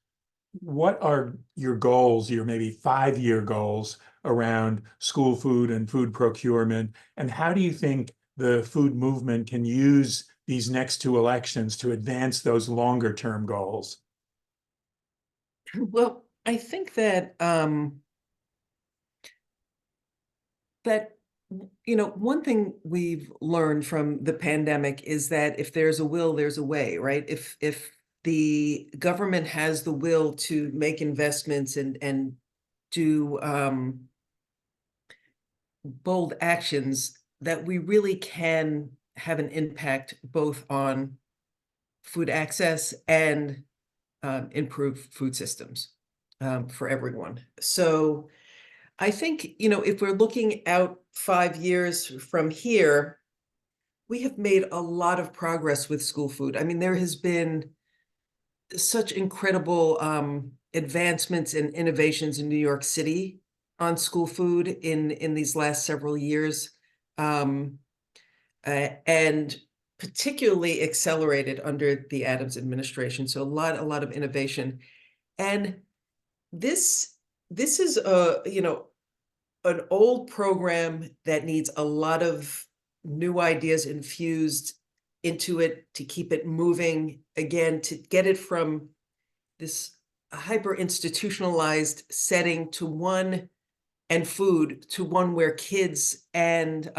what are your goals, your maybe 5-year goals around school food and food procurement? And how do you think the food movement can use these next two elections to advance those longer term goals? Well, I think that one thing we've learned from the pandemic is that if there's a will, there's a way, right? If the government has the will to make investments and do bold actions, that we really can have an impact both on food access and improve food systems for everyone. So I think, if we're looking out 5 years from here, we have made a lot of progress with school food. I mean, there has been such incredible advancements and innovations in New York City on school food in these last several years, and particularly accelerated under the Adams administration. So a lot of innovation. And this is an old program that needs a lot of new ideas infused into it to keep it moving, again, to get it from this hyper institutionalized setting to one, and food to one where kids and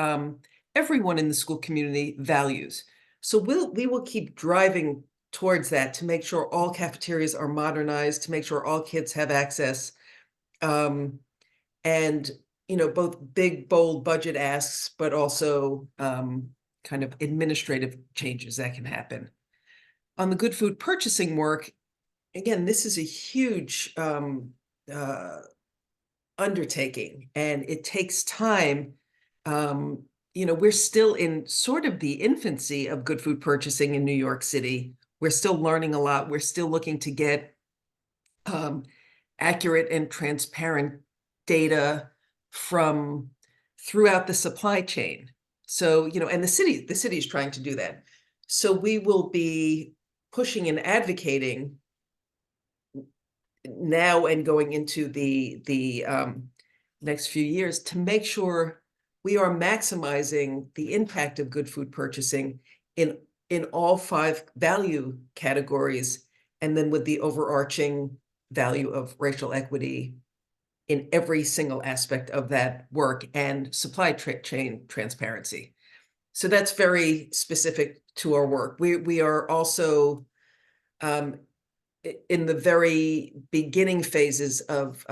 everyone in the school community values. So we will keep driving towards that to make sure all cafeterias are modernized, to make sure all kids have access, and both big, bold budget asks, but also kind of administrative changes that can happen. On the good food purchasing work, again, this is a huge undertaking, and it takes time. We're still in sort of the infancy of good food purchasing in New York City. We're still learning a lot. We're still looking to get accurate and transparent data from throughout the supply chain. So, and the city is trying to do that. So we will be pushing and advocating now and going into the next few years to make sure we are maximizing the impact of good food purchasing in all 5 value categories, and then with the overarching value of racial equity in every single aspect of that work and supply chain transparency. So that's very specific to our work. We are also in the very beginning phases of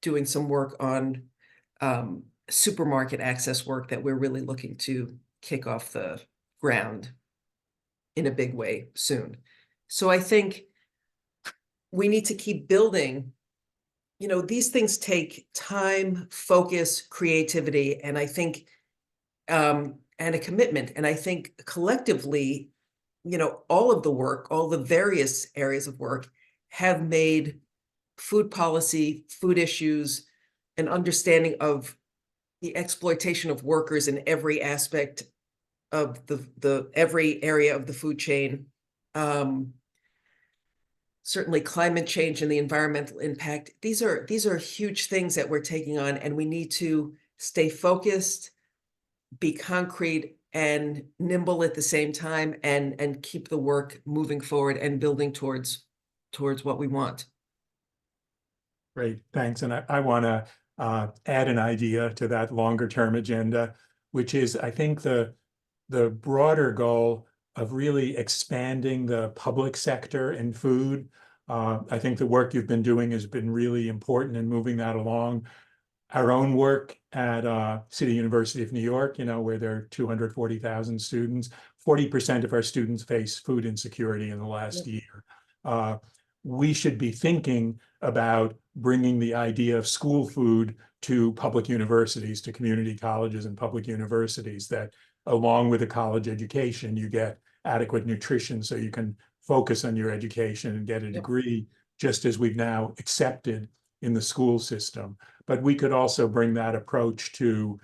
doing some work on supermarket access work that we're really looking to kick off the ground in a big way soon. So I think we need to keep building. These things take time, focus, creativity, and I think, and a commitment. And I think collectively, all of the work, all the various areas of work have made food policy, food issues, an understanding of the exploitation of workers in every aspect of the every area of the food chain. Certainly climate change and the environmental impact. These are huge things that we're taking on, and we need to stay focused, be concrete and nimble at the same time, and keep the work moving forward and building towards what we want. Great, thanks. And I want to add an idea to that longer term agenda, which is, I think, the broader goal of really expanding the public sector in food. I think the work you've been doing has been really important in moving that along. Our own work at City University of New York, where there are 240,000 students, 40% of our students face food insecurity in the last year. We should be thinking about bringing the idea of school food to public universities, to community colleges and public universities, that along with a college education, you get adequate nutrition so you can focus on your education and get a degree, just as we've now accepted in the school system. But we could also bring that approach to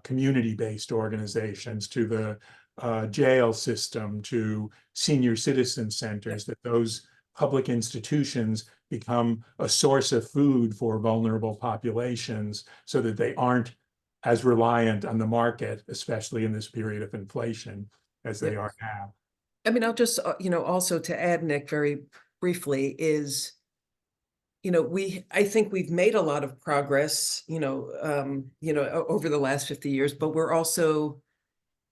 community-based organizations, to the jail system, to senior citizen centers, that those public institutions become a source of food for vulnerable populations so that they aren't as reliant on the market, especially in this period of inflation, as they are now. I mean, I'll just, also to add, Nick, very briefly, is, I think we've made a lot of progress, over the last 50 years, but we're also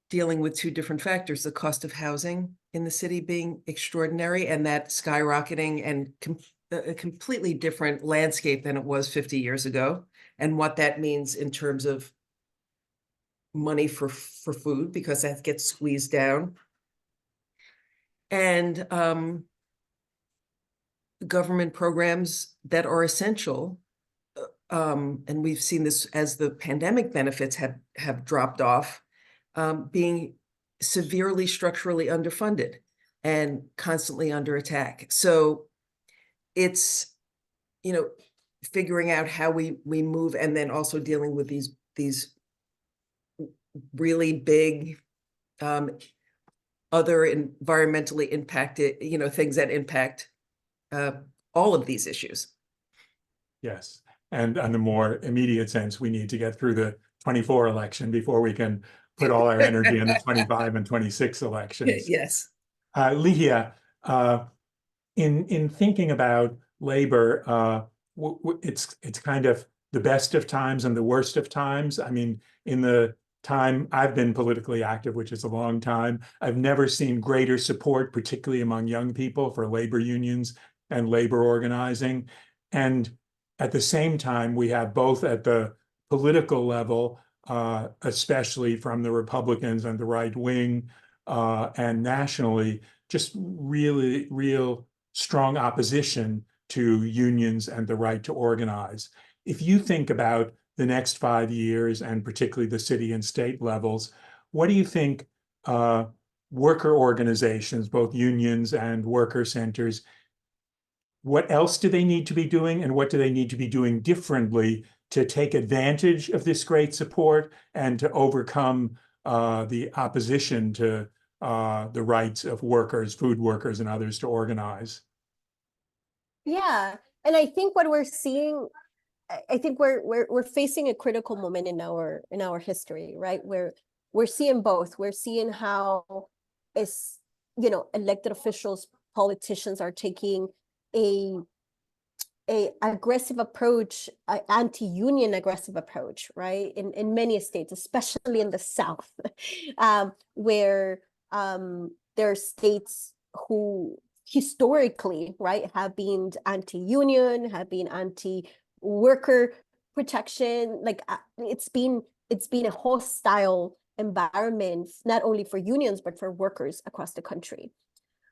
dealing with 2 different factors: the cost of housing in the city being extraordinary, and that skyrocketing, and a completely different landscape than it was 50 years ago, and what that means in terms of money for food, because that gets squeezed down. And government programs that are essential, and we've seen this as the pandemic benefits have dropped off, being severely structurally underfunded and constantly under attack. So it's, you know, figuring out how we move, and then also dealing with these really big other environmentally impacted, you know, things that impact all of these issues. Yes. And on a more immediate sense, we need to get through the 24 election before we can put all our energy in the 25 and 26 elections. Yes. Ligia, in thinking about labor, it's kind of the best of times and the worst of times. I mean, in the time I've been politically active, which is a long time, I've never seen greater support, particularly among young people, for labor unions and labor organizing. And at the same time, we have both at the political level, especially from the Republicans and the right wing, and nationally, just really real strong opposition to unions and the right to organize. If you think about the next 5 years, and particularly the city and state levels, what do you think worker organizations, both unions and worker centers, what else do they need to be doing, and what do they need to be doing differently to take advantage of this great support and to overcome the opposition to the rights of workers, food workers, and others to organize? Yeah, and I think what we're seeing, I think we're facing a critical moment in our history, right? Where we're seeing both. We're seeing how elected officials, politicians are taking a aggressive approach, anti-union aggressive approach, right? In many states, especially in the South, where there are states who historically, right, have been anti-union, have been anti-worker protection. Like it's been a hostile environment, not only for unions, but for workers across the country.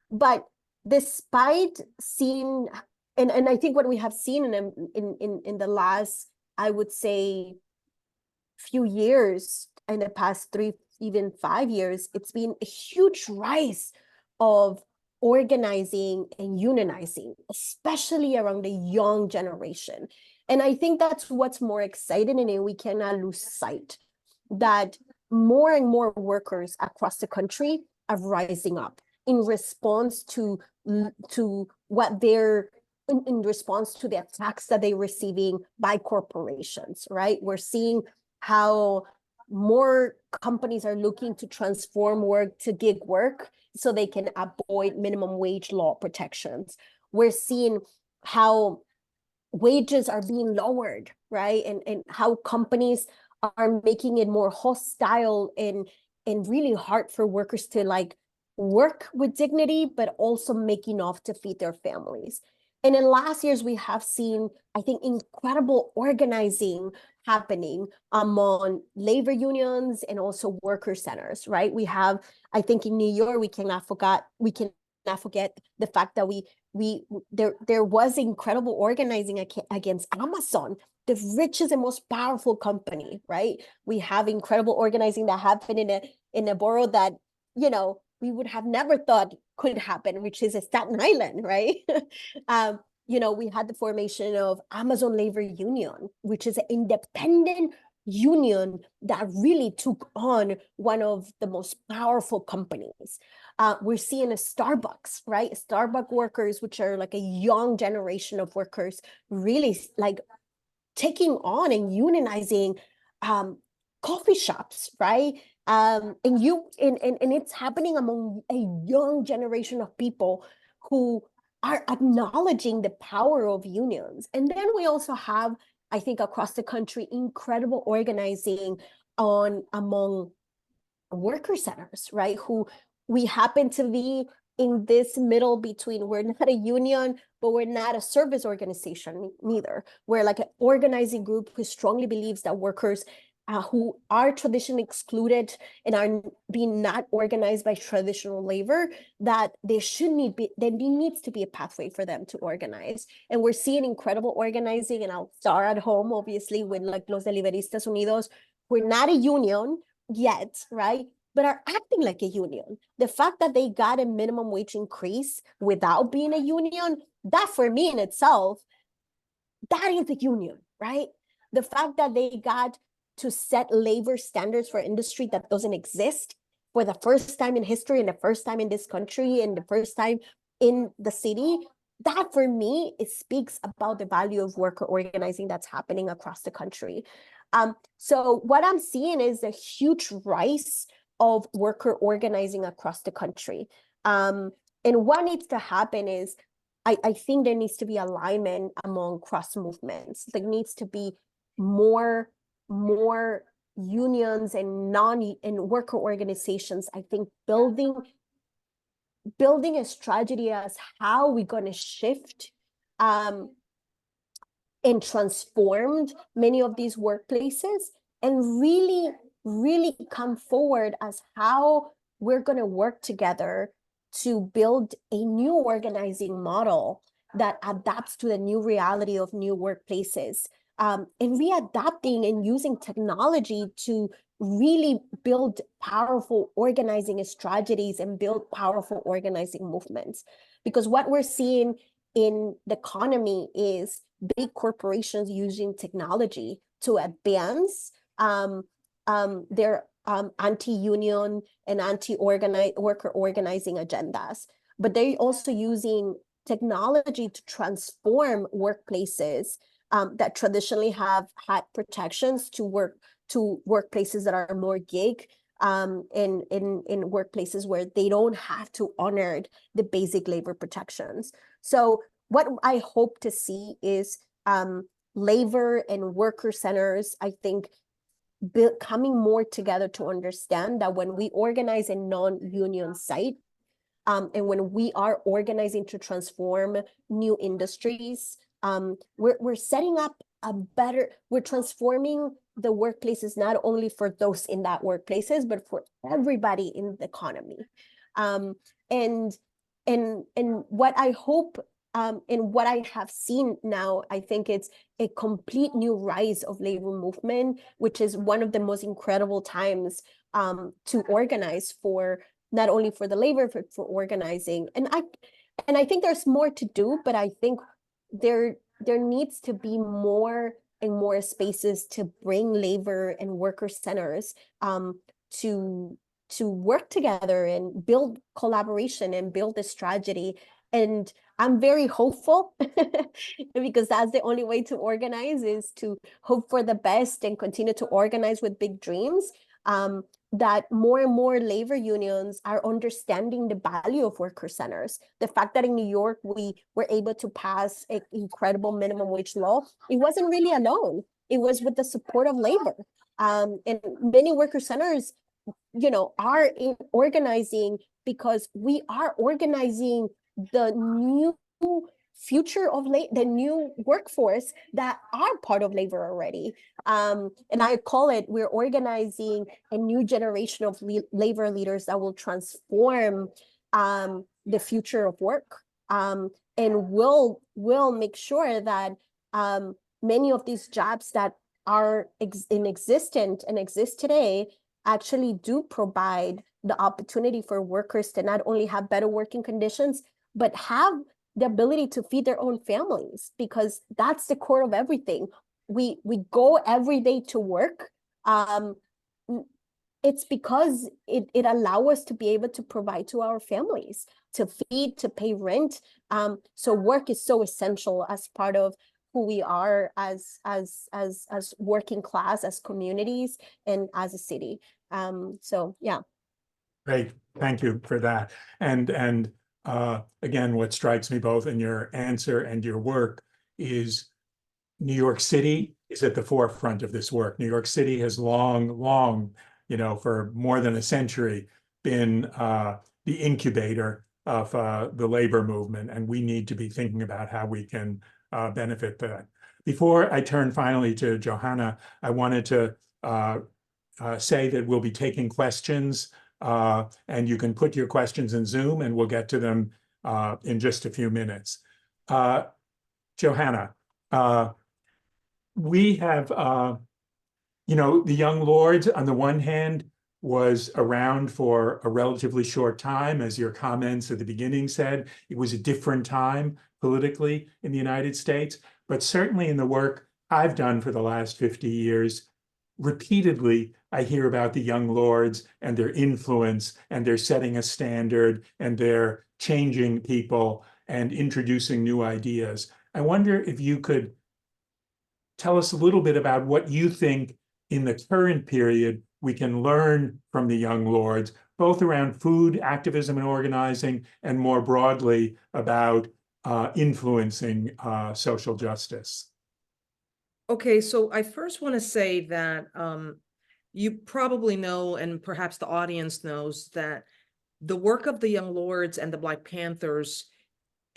But despite seeing, and I think what we have seen in the last, I would say, few years, in the past 3, even 5 years, it's been a huge rise of organizing and unionizing, especially around the young generation. And I think that's what's more exciting, and we cannot lose sight that more and more workers across the country are rising up in response to what they're in response to the attacks that they're receiving by corporations, right? We're seeing how more companies are looking to transform work to gig work so they can avoid minimum wage law protections. We're seeing how wages are being lowered, right? And how companies are making it more hostile and really hard for workers to like work with dignity, but also make enough to feed their families. And in last years, we have seen, I think, incredible organizing happening among labor unions and also worker centers, right? We have, I think in New York, we cannot forget the fact that there was incredible organizing against Amazon, the richest and most powerful company, right? We have incredible organizing that happened in a borough that, we would have never thought could happen, which is Staten Island, right? We had the formation of Amazon Labor Union, which is an independent union that really took on one of the most powerful companies. We're seeing a Starbucks, right? Starbucks workers, which are like a young generation of workers, really like taking on and unionizing coffee shops, right? And it's happening among a young generation of people who are acknowledging the power of unions. And then we also have, I think, across the country, incredible organizing among worker centers, right? Who we happen to be in this middle between, we're not a union, but we're not a service organization neither. We're like an organizing group who strongly believes that workers who are traditionally excluded and are being not organized by traditional labor, that there needs to be a pathway for them to organize. And we're seeing incredible organizing, and I'll start at home, obviously, with like Los Deliveristas Unidos. We're not a union yet, right? But are acting like a union. The fact that they got a minimum wage increase without being a union that for me in itself, that is the union, right? The fact that they got to set labor standards for industry that doesn't exist for the first time in history, and the first time in this country, and the first time in the city, that for me, it speaks about the value of worker organizing that's happening across the country. So what I'm seeing is a huge rise of worker organizing across the country. And what needs to happen is, I think there needs to be alignment among cross movements. There needs to be more unions and worker organizations, I think, building a strategy as how we're going to shift and transform many of these workplaces, and really come forward as how we're going to work together to build a new organizing model that adapts to the new reality of new workplaces, and readapting and using technology to really build powerful organizing strategies and build powerful organizing movements. Because what we're seeing in the economy is big corporations using technology to advance their anti-union and worker organizing agendas. But they're also using technology to transform workplaces that traditionally have had protections to workplaces that are more gig, in workplaces where they don't have to honor the basic labor protections. So what I hope to see is labor and worker centers, I think, coming more together to understand that when we organize a non-union site, and when we are organizing to transform new industries, we're setting up we're transforming the workplaces, not only for those in that workplaces, but for everybody in the economy. And what I hope, and what I have seen now, I think it's a complete new rise of labor movement, which is one of the most incredible times to organize for, not only for the labor, but for organizing. And I think there's more to do, but I think there needs to be more and more spaces to bring labor and worker centers to work together and build collaboration and build this strategy. And I'm very hopeful because that's the only way to organize, is to hope for the best and continue to organize with big dreams, that more and more labor unions are understanding the value of worker centers. The fact that in New York, we were able to pass an incredible minimum wage law, it wasn't really alone. It was with the support of labor. And many worker centers, are organizing because we are organizing the new future of the new workforce that are part of labor already. And I call it, we're organizing a new generation of labor leaders that will transform the future of work, and will make sure that many of these jobs that are in existence and exist today actually do provide the opportunity for workers to not only have better working conditions, but have the ability to feed their own families, because that's the core of everything. We go every day to work. It's because it allows us to be able to provide to our families, to feed, to pay rent. So work is so essential as part of who we are as working class, as communities, and as a city. So yeah. Great, thank you for that. And again, what strikes me both in your answer and your work is New York City is at the forefront of this work. New York City has long, for more than a century, been the incubator of the labor movement, and we need to be thinking about how we can benefit that. Before I turn finally to Johanna, I wanted to say that we'll be taking questions, and you can put your questions in Zoom and we'll get to them in just a few minutes. Johanna, we have, the young lords on the one hand was around for a relatively short time, as your comments at the beginning said. It was a different time politically in the United States, but certainly in the work I've done for the last 50 years, repeatedly, I hear about the Young Lords and their influence, and they're setting a standard, and they're changing people and introducing new ideas. I wonder if you could tell us a little bit about what you think in the current period we can learn from the Young Lords, both around food activism and organizing, and more broadly about influencing social justice. Okay, so I first want to say that you probably know, and perhaps the audience knows, that the work of the Young Lords and the Black Panthers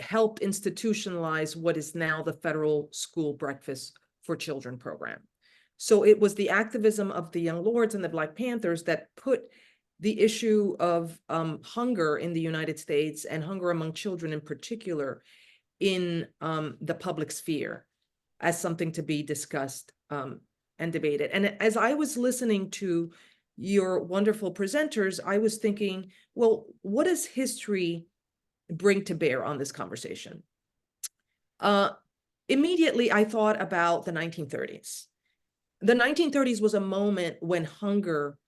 helped institutionalize what is now the Federal School Breakfast for Children program. So it was the activism of the Young Lords and the Black Panthers that put the issue of hunger in the United States, and hunger among children in particular, in the public sphere as something to be discussed and debated. And as I was listening to your wonderful presenters, I was thinking, well, what does history bring to bear on this conversation? Immediately, I thought about the 1930s. The 1930s was a moment when hunger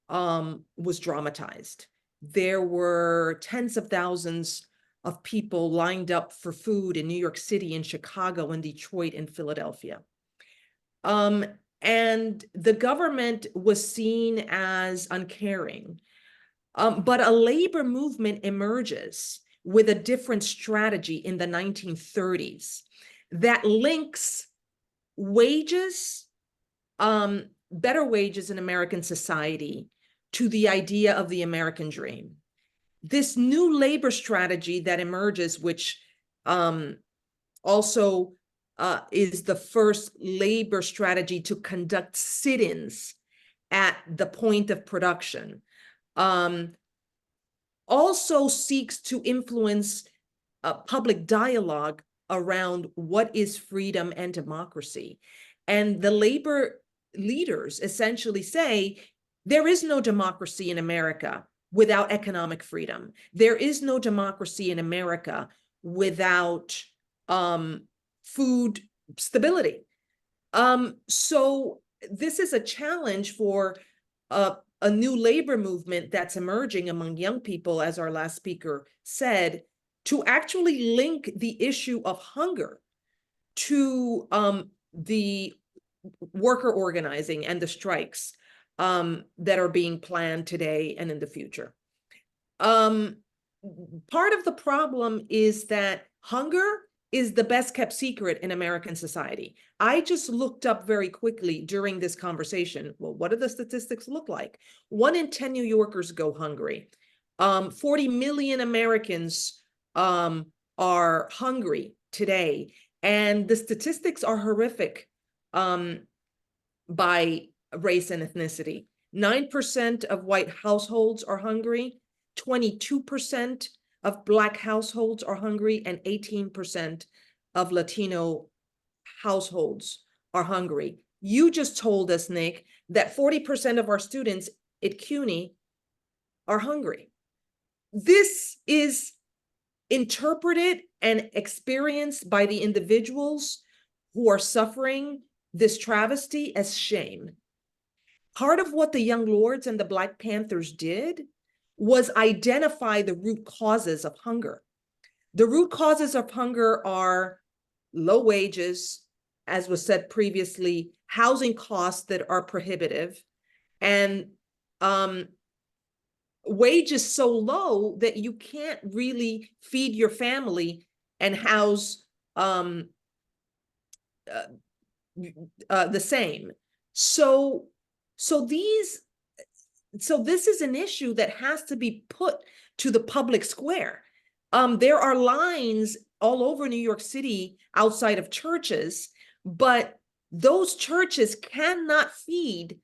was dramatized. There were tens of thousands of people lined up for food in New York City, in Chicago, in Detroit, in Philadelphia. And the government was seen as uncaring. But a labor movement emerges with a different strategy in the 1930s that links wages, better wages in American society, to the idea of the American dream. This new labor strategy that emerges, which also is the first labor strategy to conduct sit-ins at the point of production, also seeks to influence public dialogue around what is freedom and democracy. And the labor leaders essentially say, there is no democracy in America without economic freedom. There is no democracy in America without food stability. So this is a challenge for a new labor movement that's emerging among young people, as our last speaker said, to actually link the issue of hunger to the worker organizing and the strikes that are being planned today and in the future. Part of the problem is that hunger is the best kept secret in American society. I just looked up very quickly during this conversation, well, what do the statistics look like? 1 in 10 New Yorkers go hungry. 40 million Americans are hungry today. And the statistics are horrific by race and ethnicity. 9% of white households are hungry, 22% of Black households are hungry, and 18% of Latino households are hungry. You just told us, Nick, that 40% of our students at CUNY are hungry. This is interpreted and experienced by the individuals who are suffering this travesty as shame. Part of what the Young Lords and the Black Panthers did was identify the root causes of hunger. The root causes of hunger are low wages, as was said previously, housing costs that are prohibitive, and wages so low that you can't really feed your family and house the same. So this is an issue that has to be put to the public square. There are lines all over New York City outside of churches, but those churches cannot feed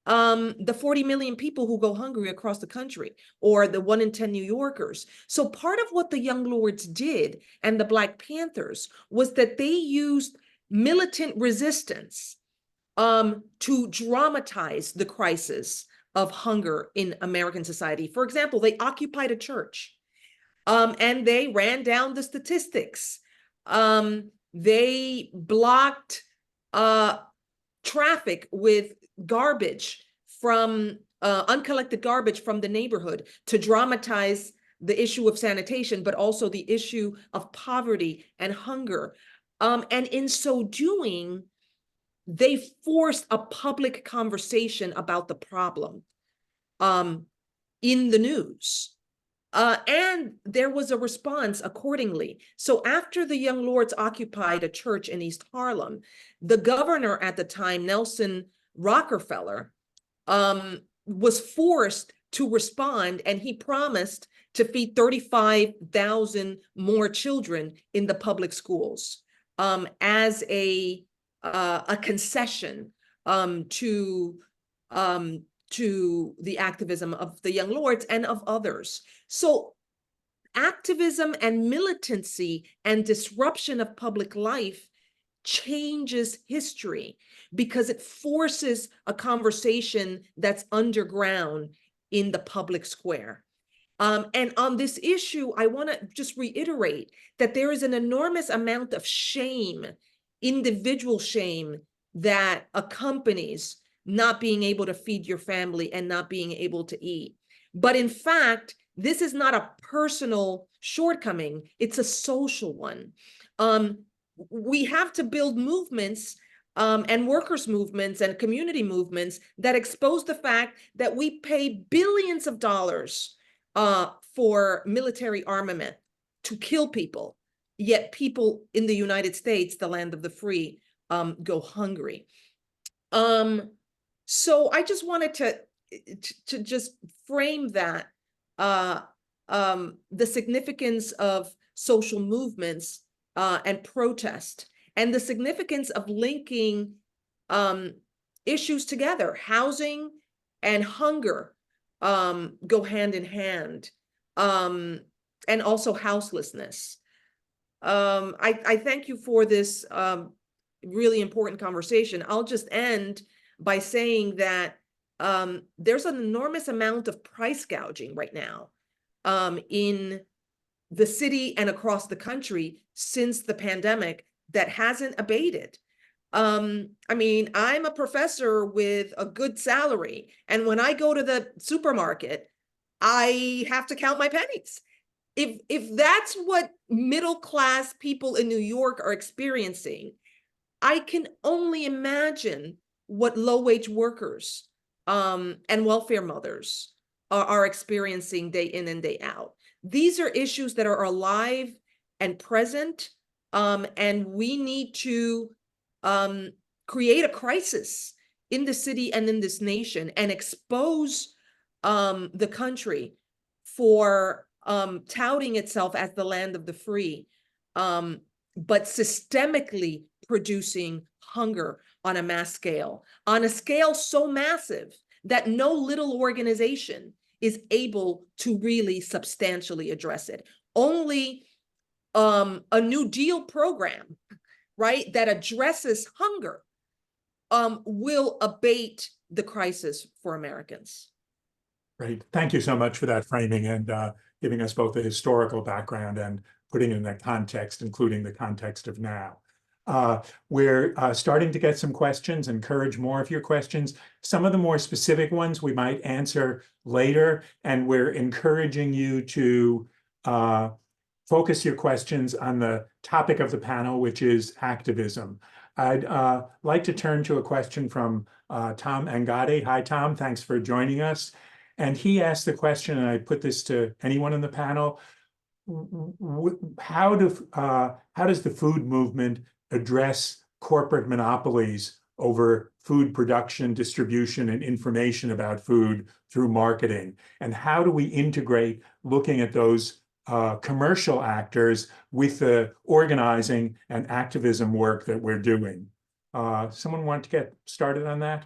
the 40 million people who go hungry across the country, or the 1 in 10 New Yorkers. So part of what the Young Lords did, and the Black Panthers, was that they used militant resistance to dramatize the crisis of hunger in American society. For example, they occupied a church, and they ran down the statistics. They blocked traffic with garbage from uncollected garbage from the neighborhood to dramatize the issue of sanitation, but also the issue of poverty and hunger. And in so doing, they forced a public conversation about the problem in the news. And there was a response accordingly. So after the Young Lords occupied a church in East Harlem, the governor at the time, Nelson Rockefeller, was forced to respond, and he promised to feed 35,000 more children in the public schools as a concession to the activism of the Young Lords and of others. So activism and militancy and disruption of public life changes history because it forces a conversation that's underground in the public square. And on this issue, I want to just reiterate that there is an enormous amount of shame, individual shame, that accompanies not being able to feed your family and not being able to eat. But in fact, this is not a personal shortcoming, it's a social one. We have to build movements and workers' movements and community movements that expose the fact that we pay billions of dollars for military armament to kill people, yet people in the United States, the land of the free, go hungry. So I just wanted to just frame that the significance of social movements and protest, and the significance of linking issues together. Housing and hunger go hand in hand, and also houselessness. I thank you for this really important conversation. I'll just end by saying that there's an enormous amount of price gouging right now in the city and across the country since the pandemic that hasn't abated. I mean, I'm a professor with a good salary, and when I go to the supermarket, I have to count my pennies. If that's what middle-class people in New York are experiencing, I can only imagine what low-wage workers and welfare mothers are experiencing day in and day out. These are issues that are alive and present, and we need to create a crisis in the city and in this nation and expose the country for touting itself as the land of the free, but systemically producing hunger on a mass scale, on a scale so massive that no little organization is able to really substantially address it. Only a New Deal program, right, that addresses hunger will abate the crisis for Americans. Great. Thank you so much for that framing and giving us both the historical background and putting it in the context, including the context of now. We're starting to get some questions. Encourage more of your questions. Some of the more specific ones we might answer later, and we're encouraging you to focus your questions on the topic of the panel, which is activism. I'd like to turn to a question from Tom Angade. Hi, Tom. Thanks for joining us. And he asked the question, and I put this to anyone in the panel: how does the food movement address corporate monopolies over food production, distribution, and information about food through marketing? And how do we integrate looking at those commercial actors with the organizing and activism work that we're doing? Someone want to get started on that?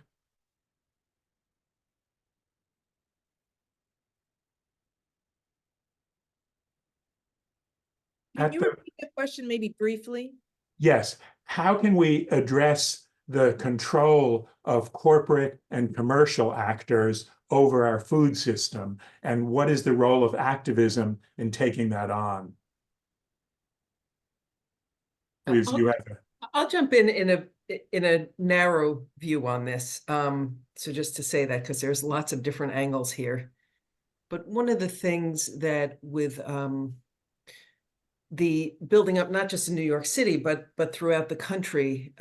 Can you repeat the question maybe briefly? Yes. How can we address the control of corporate and commercial actors over our food system? And what is the role of activism in taking that on? Please, you have a I'll jump in a narrow view on this. So just to say that, because there's lots of different angles here. But one of the things that with the building up, not just in New York City, but throughout the country,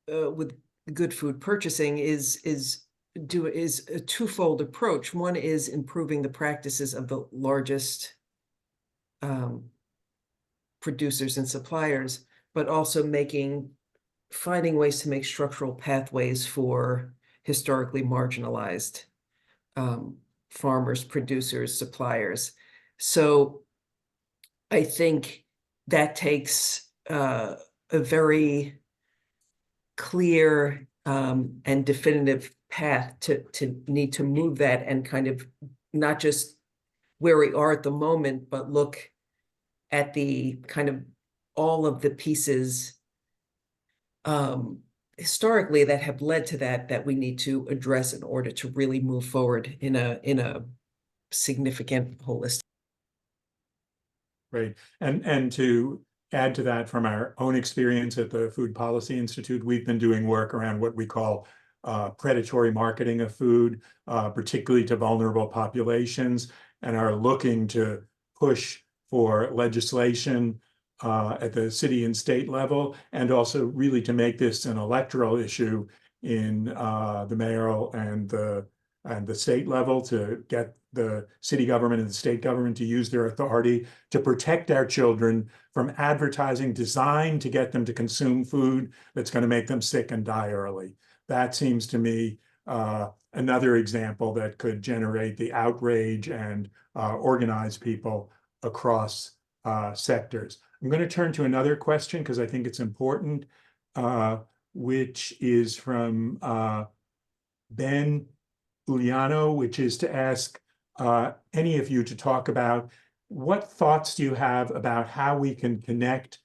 with good food purchasing is a twofold approach. One is improving the practices of the largest producers and suppliers, but also finding ways to make structural pathways for historically marginalized farmers, producers, suppliers. So I think that takes a very clear and definitive path to need to move that, and kind of not just where we are at the moment, but look at the kind of all of the pieces historically that have led to that we need to address in order to really move forward in a significant holistic. Right. And to add to that, from our own experience at the Food Policy Institute, we've been doing work around what we call predatory marketing of food, particularly to vulnerable populations, and are looking to push for legislation at the city and state level, and also really to make this an electoral issue in the mayoral and the state level, to get the city government and the state government to use their authority to protect our children from advertising designed to get them to consume food that's going to make them sick and die early. That seems to me another example that could generate the outrage and organize people across sectors. I'm going to turn to another question because I think it's important, which is from Ben Uliano, which is to ask any of you to talk about what thoughts do you have about how we can connect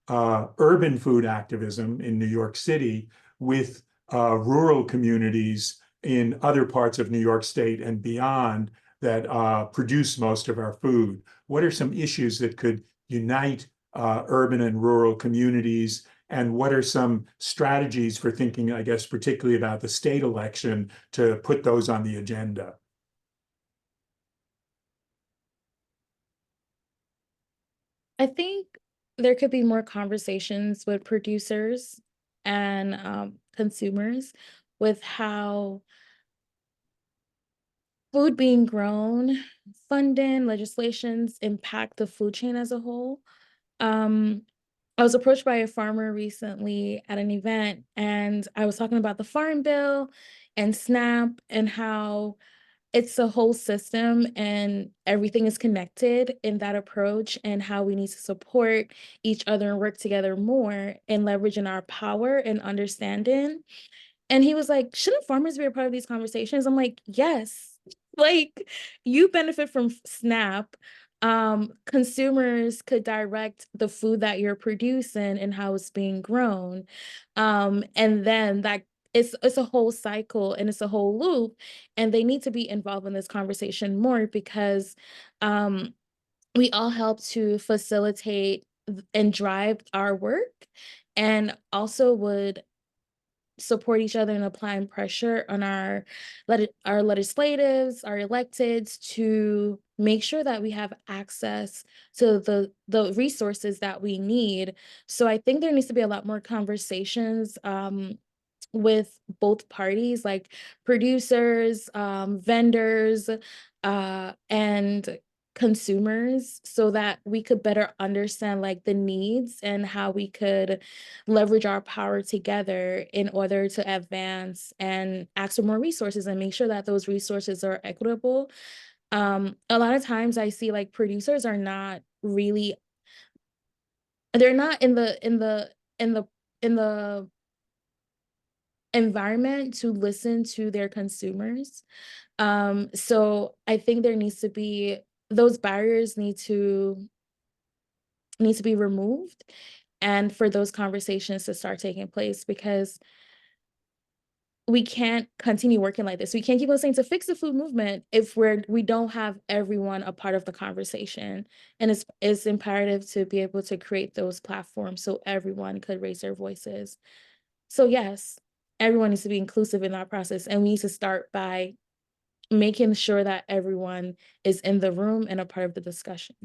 urban food activism in New York City with rural communities in other parts of New York State and beyond that produce most of our food. What are some issues that could unite urban and rural communities? And what are some strategies for thinking, I guess, particularly about the state election, to put those on the agenda? I think there could be more conversations with producers and consumers with how food being grown, funding, legislations impact the food chain as a whole. I was approached by a farmer recently at an event, and I was talking about the Farm Bill and SNAP and how it's a whole system and everything is connected in that approach, and how we need to support each other and work together more and leveraging our power and understanding. And he was like, shouldn't farmers be a part of these conversations? I'm like, yes. Like, you benefit from SNAP. Consumers could direct the food that you're producing and how it's being grown. And then that it's a whole cycle and it's a whole loop. And they need to be involved in this conversation more, because we all help to facilitate and drive our work, and also would support each other in applying pressure on our legislatives, our electeds, to make sure that we have access to the resources that we need. So I think there needs to be a lot more conversations with both parties, like producers, vendors, and consumers, so that we could better understand like the needs and how we could leverage our power together in order to advance and ask for more resources and make sure that those resources are equitable. A lot of times I see like producers are not really, they're not in the environment to listen to their consumers. So I think there needs to be, those barriers need to be removed, and for those conversations to start taking place, because we can't continue working like this. We can't keep on saying to fix the food movement if we don't have everyone a part of the conversation. And it's imperative to be able to create those platforms so everyone could raise their voices. So yes, everyone needs to be inclusive in that process, and we need to start by making sure that everyone is in the room and a part of the discussion.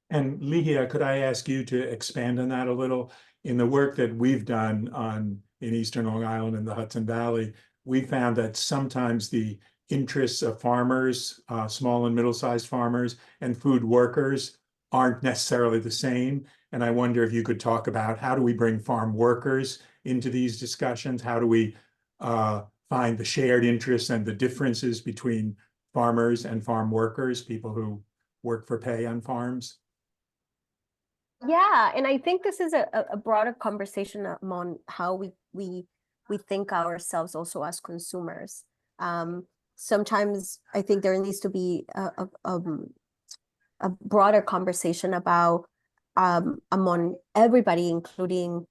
And Ligia, could I ask you to expand on that a little? In the work that we've done in Eastern Long Island and the Hudson Valley, we found that sometimes the interests of farmers, small and middle-sized farmers, and food workers aren't necessarily the same. And I wonder if you could talk about how do we bring farm workers into these discussions? How do we find the shared interests and the differences between farmers and farm workers, people who work for pay on farms? Yeah, and I think this is a broader conversation among how we think ourselves also as consumers. Sometimes I think there needs to be a broader conversation about among everybody, including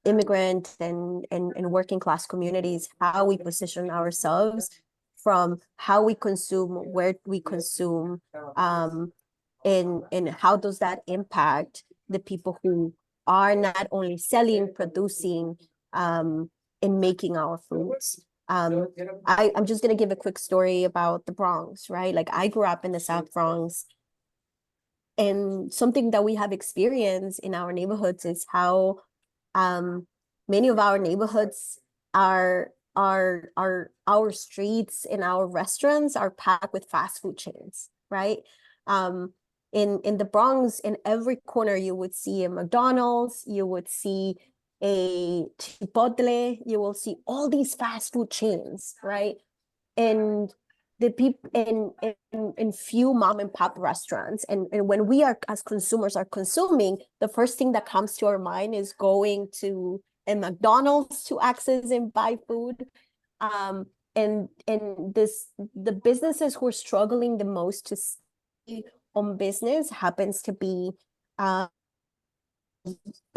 immigrant and working class communities, how we position ourselves, from how we consume, where we consume, and how does that impact the people who are not only selling, producing, and making our foods. I'm just gonna give a quick story about the Bronx, right? Like, I grew up in the South Bronx, and something that we have experienced in our neighborhoods is how many of our neighborhoods are our streets and our restaurants are packed with fast food chains, right? In the Bronx, in every corner, you would see a McDonald's, you would see a Chipotle, you will see all these fast food chains, right? And the people in few mom and pop restaurants. And when we are, as consumers, are consuming, the first thing that comes to our mind is going to a McDonald's to access and buy food. And the businesses who are struggling the most to stay on business happens to be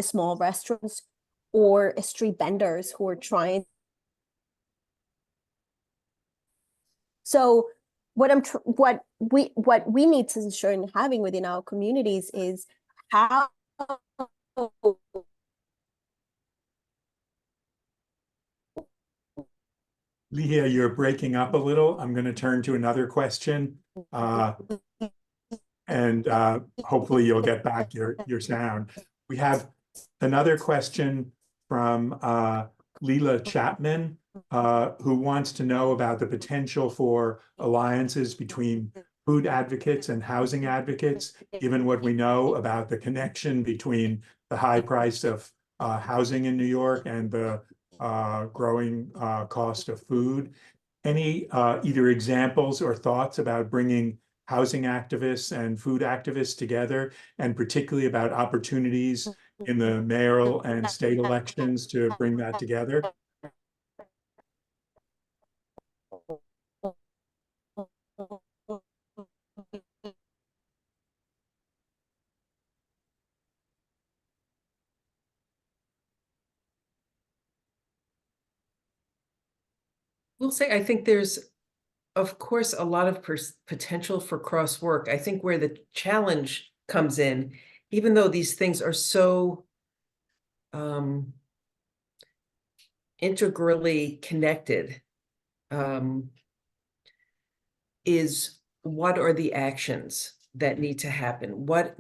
small restaurants or street vendors who are trying. So what we need to ensure in having within our communities is how Ligia, you're breaking up a little. I'm going to turn to another question. And hopefully you'll get back your sound. We have another question from Leela Chapman, who wants to know about the potential for alliances between food advocates and housing advocates, given what we know about the connection between the high price of housing in New York and the growing cost of food. Any either examples or thoughts about bringing housing activists and food activists together, and particularly about opportunities in the mayoral and state elections to bring that together? We'll say, I think there's, of course, a lot of potential for cross work. I think where the challenge comes in, even though these things are so integrally connected, is what are the actions that need to happen? What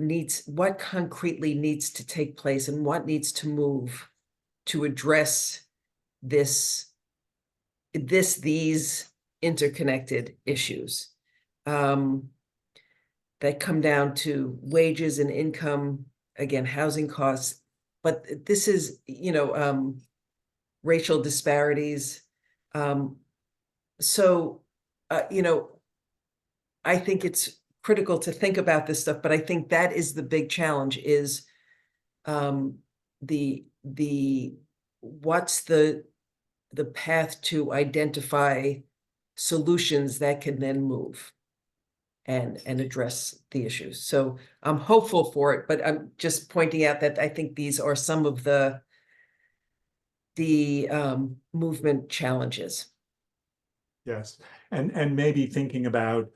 concretely needs to take place, and what needs to move to address these interconnected issues that come down to wages and income, again, housing costs, but this is, racial disparities. I think it's critical to think about this stuff, but I think that is the big challenge, is what's the path to identify solutions that can then move. and address the issues. So I'm hopeful for it, but I'm just pointing out that I think these are some of the movement challenges. Yes, and maybe thinking about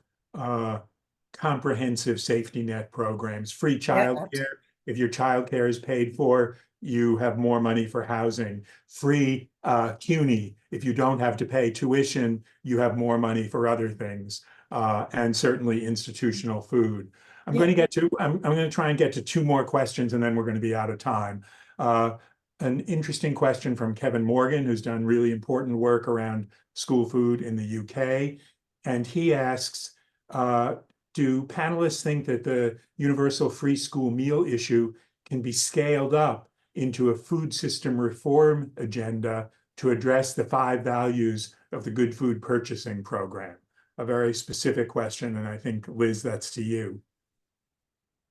comprehensive safety net programs, free childcare. If your childcare is paid for, you have more money for housing. Free CUNY. If you don't have to pay tuition, you have more money for other things. And certainly institutional food. I'm going to try and get to two more questions, and then we're going to be out of time. An interesting question from Kevin Morgan, who's done really important work around school food in the UK. And he asks, do panelists think that the universal free school meal issue can be scaled up into a food system reform agenda to address the 5 values of the Good Food Purchasing Program? A very specific question, and I think, Liz, that's to you.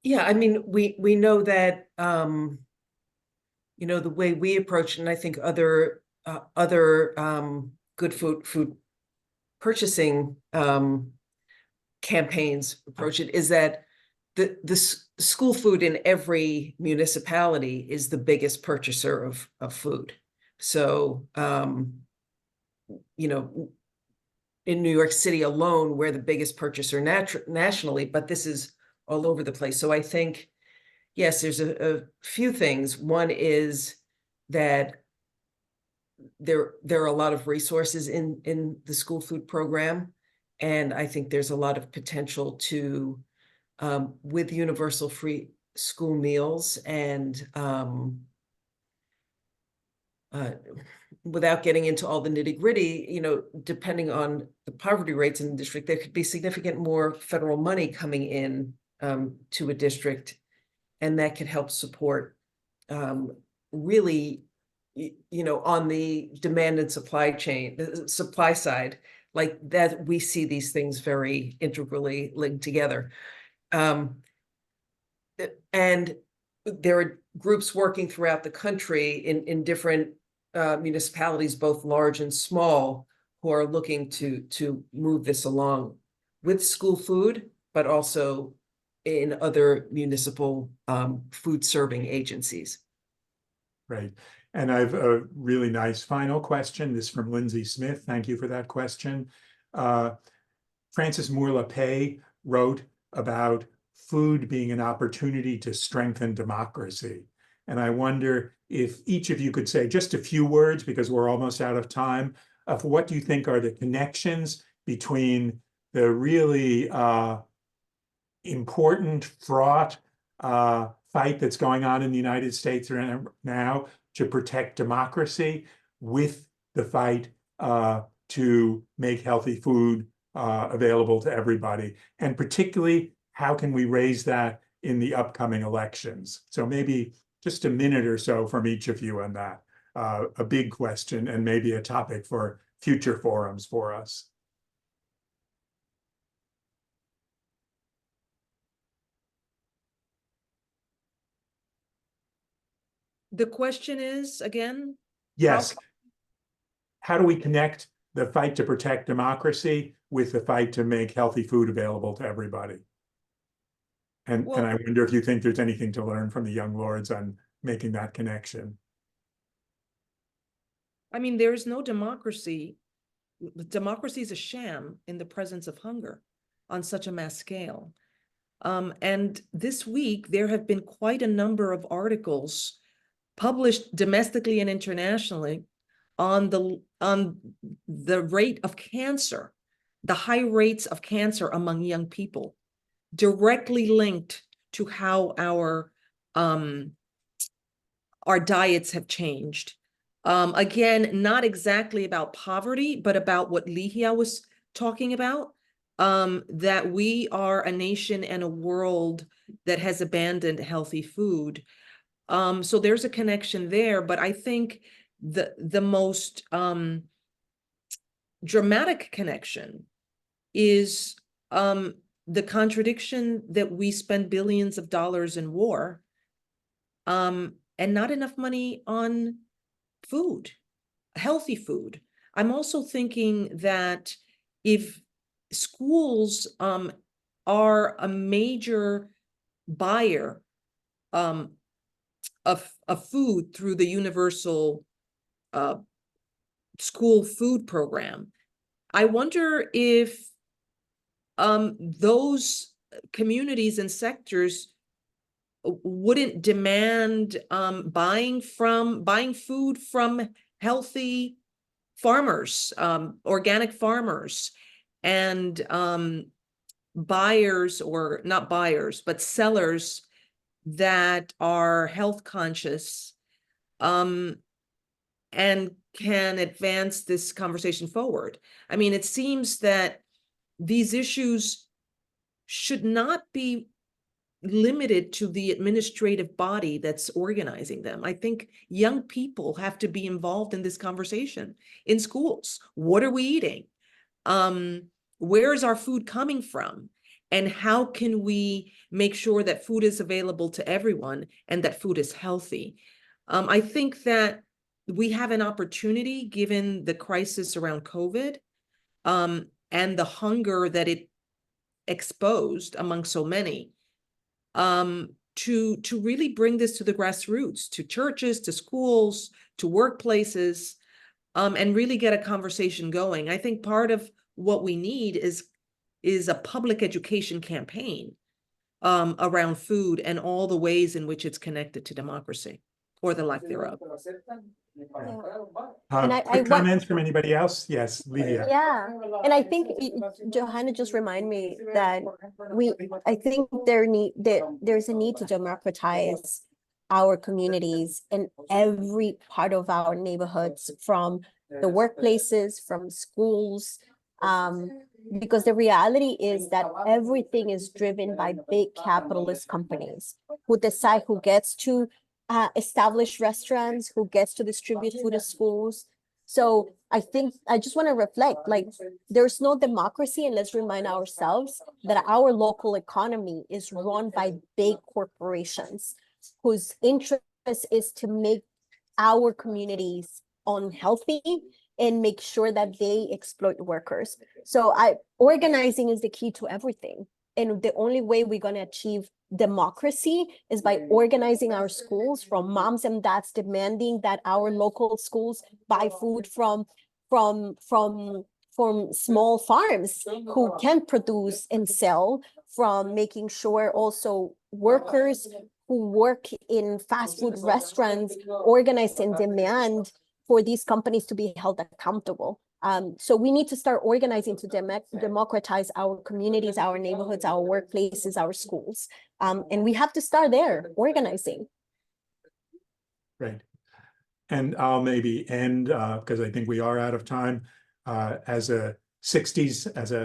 Yeah, I mean, we know that you know, the way we approach it, and I think other good food purchasing campaigns approach it, is that the school food in every municipality is the biggest purchaser of food. So you know, in New York City alone, we're the biggest purchaser nationally, but this is all over the place. So I think, yes, there's a few things. One is that there are a lot of resources in the school food program. And I think there's a lot of potential to, with universal free school meals and without getting into all the nitty-gritty, you know, depending on the poverty rates in the district, there could be significant more federal money coming in to a district, and that could help support really, you know, on the demand and supply chain, the supply side, like that, we see these things very integrally linked together. And there are groups working throughout the country in different municipalities, both large and small, who are looking to move this along with school food, but also in other municipal food serving agencies. Right. And I've a really nice final question. This is from Lindsay Smith. Thank you for that question. Francis Moore-Lapay wrote about food being an opportunity to strengthen democracy. And I wonder if each of you could say just a few words, because we're almost out of time, of what do you think are the connections between the really important, fraught fight that's going on in the United States right now to protect democracy with the fight to make healthy food available to everybody. And particularly, how can we raise that in the upcoming elections? So maybe just a minute or so from each of you on that. A big question and maybe a topic for future forums for us. The question is, again? Yes. How do we connect the fight to protect democracy with the fight to make healthy food available to everybody? And I wonder if you think there's anything to learn from the Young Lords on making that connection. I mean, there is no democracy. Democracy is a sham in the presence of hunger on such a mass scale. And this week, there have been quite a number of articles published domestically and internationally on the rate of cancer, the high rates of cancer among young people, directly linked to how our diets have changed. Again, not exactly about poverty, but about what Ligia was talking about, that we are a nation and a world that has abandoned healthy food. So there's a connection there, but I think the most dramatic connection is the contradiction that we spend billions of dollars in war and not enough money on food, healthy food. I'm also thinking that if schools are a major buyer of food through the universal school food program. I wonder if those communities and sectors wouldn't demand buying food from healthy farmers, organic farmers, and buyers, or not buyers, but sellers that are health conscious, and can advance this conversation forward. I mean, it seems that these issues should not be limited to the administrative body that's organizing them. I think young people have to be involved in this conversation in schools. What are we eating? Where is our food coming from? And how can we make sure that food is available to everyone and that food is healthy? I think that we have an opportunity, given the crisis around COVID, and the hunger that it exposed among so many, to really bring this to the grassroots, to churches, to schools, to workplaces, and really get a conversation going. I think part of what we need is a public education campaign around food and all the ways in which it's connected to democracy, or the lack thereof. And I Quick comments from anybody else? Yes, Ligia. Yeah, and I think Johanna just reminded me that I think there's a need to democratize our communities in every part of our neighborhoods, from the workplaces, from schools, because the reality is that everything is driven by big capitalist companies who decide who gets to establish restaurants, who gets to distribute food to schools. So I think I just want to reflect, like, there's no democracy, and let's remind ourselves that our local economy is run by big corporations whose interest is to make our communities unhealthy and make sure that they exploit workers. So organizing is the key to everything. And the only way we're going to achieve democracy is by organizing our schools, from moms and dads demanding that our local schools buy food from small farms who can produce and sell, from making sure also workers who work in fast food restaurants organize and demand for these companies to be held accountable. So we need to start organizing to democratize our communities, our neighborhoods, our workplaces, our schools. And we have to start there, organizing. Great. And I'll maybe end, because I think we are out of time. As a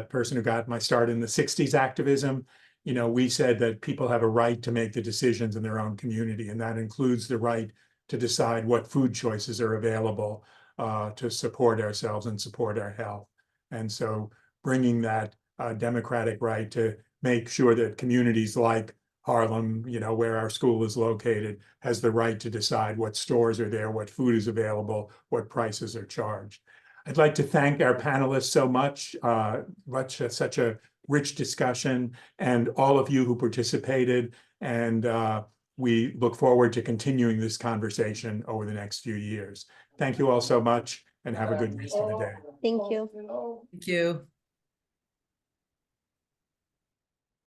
person who got my start in the 60s activism, you know, we said that people have a right to make the decisions in their own community, and that includes the right to decide what food choices are available to support ourselves and support our health. And so bringing that democratic right to make sure that communities like Harlem, you know, where our school is located, has the right to decide what stores are there, what food is available, what prices are charged. I'd like to thank our panelists so much, such a rich discussion, and all of you who participated. And we look forward to continuing this conversation over the next few years. Thank you all so much, and have a good rest of the day. Thank you. Thank you.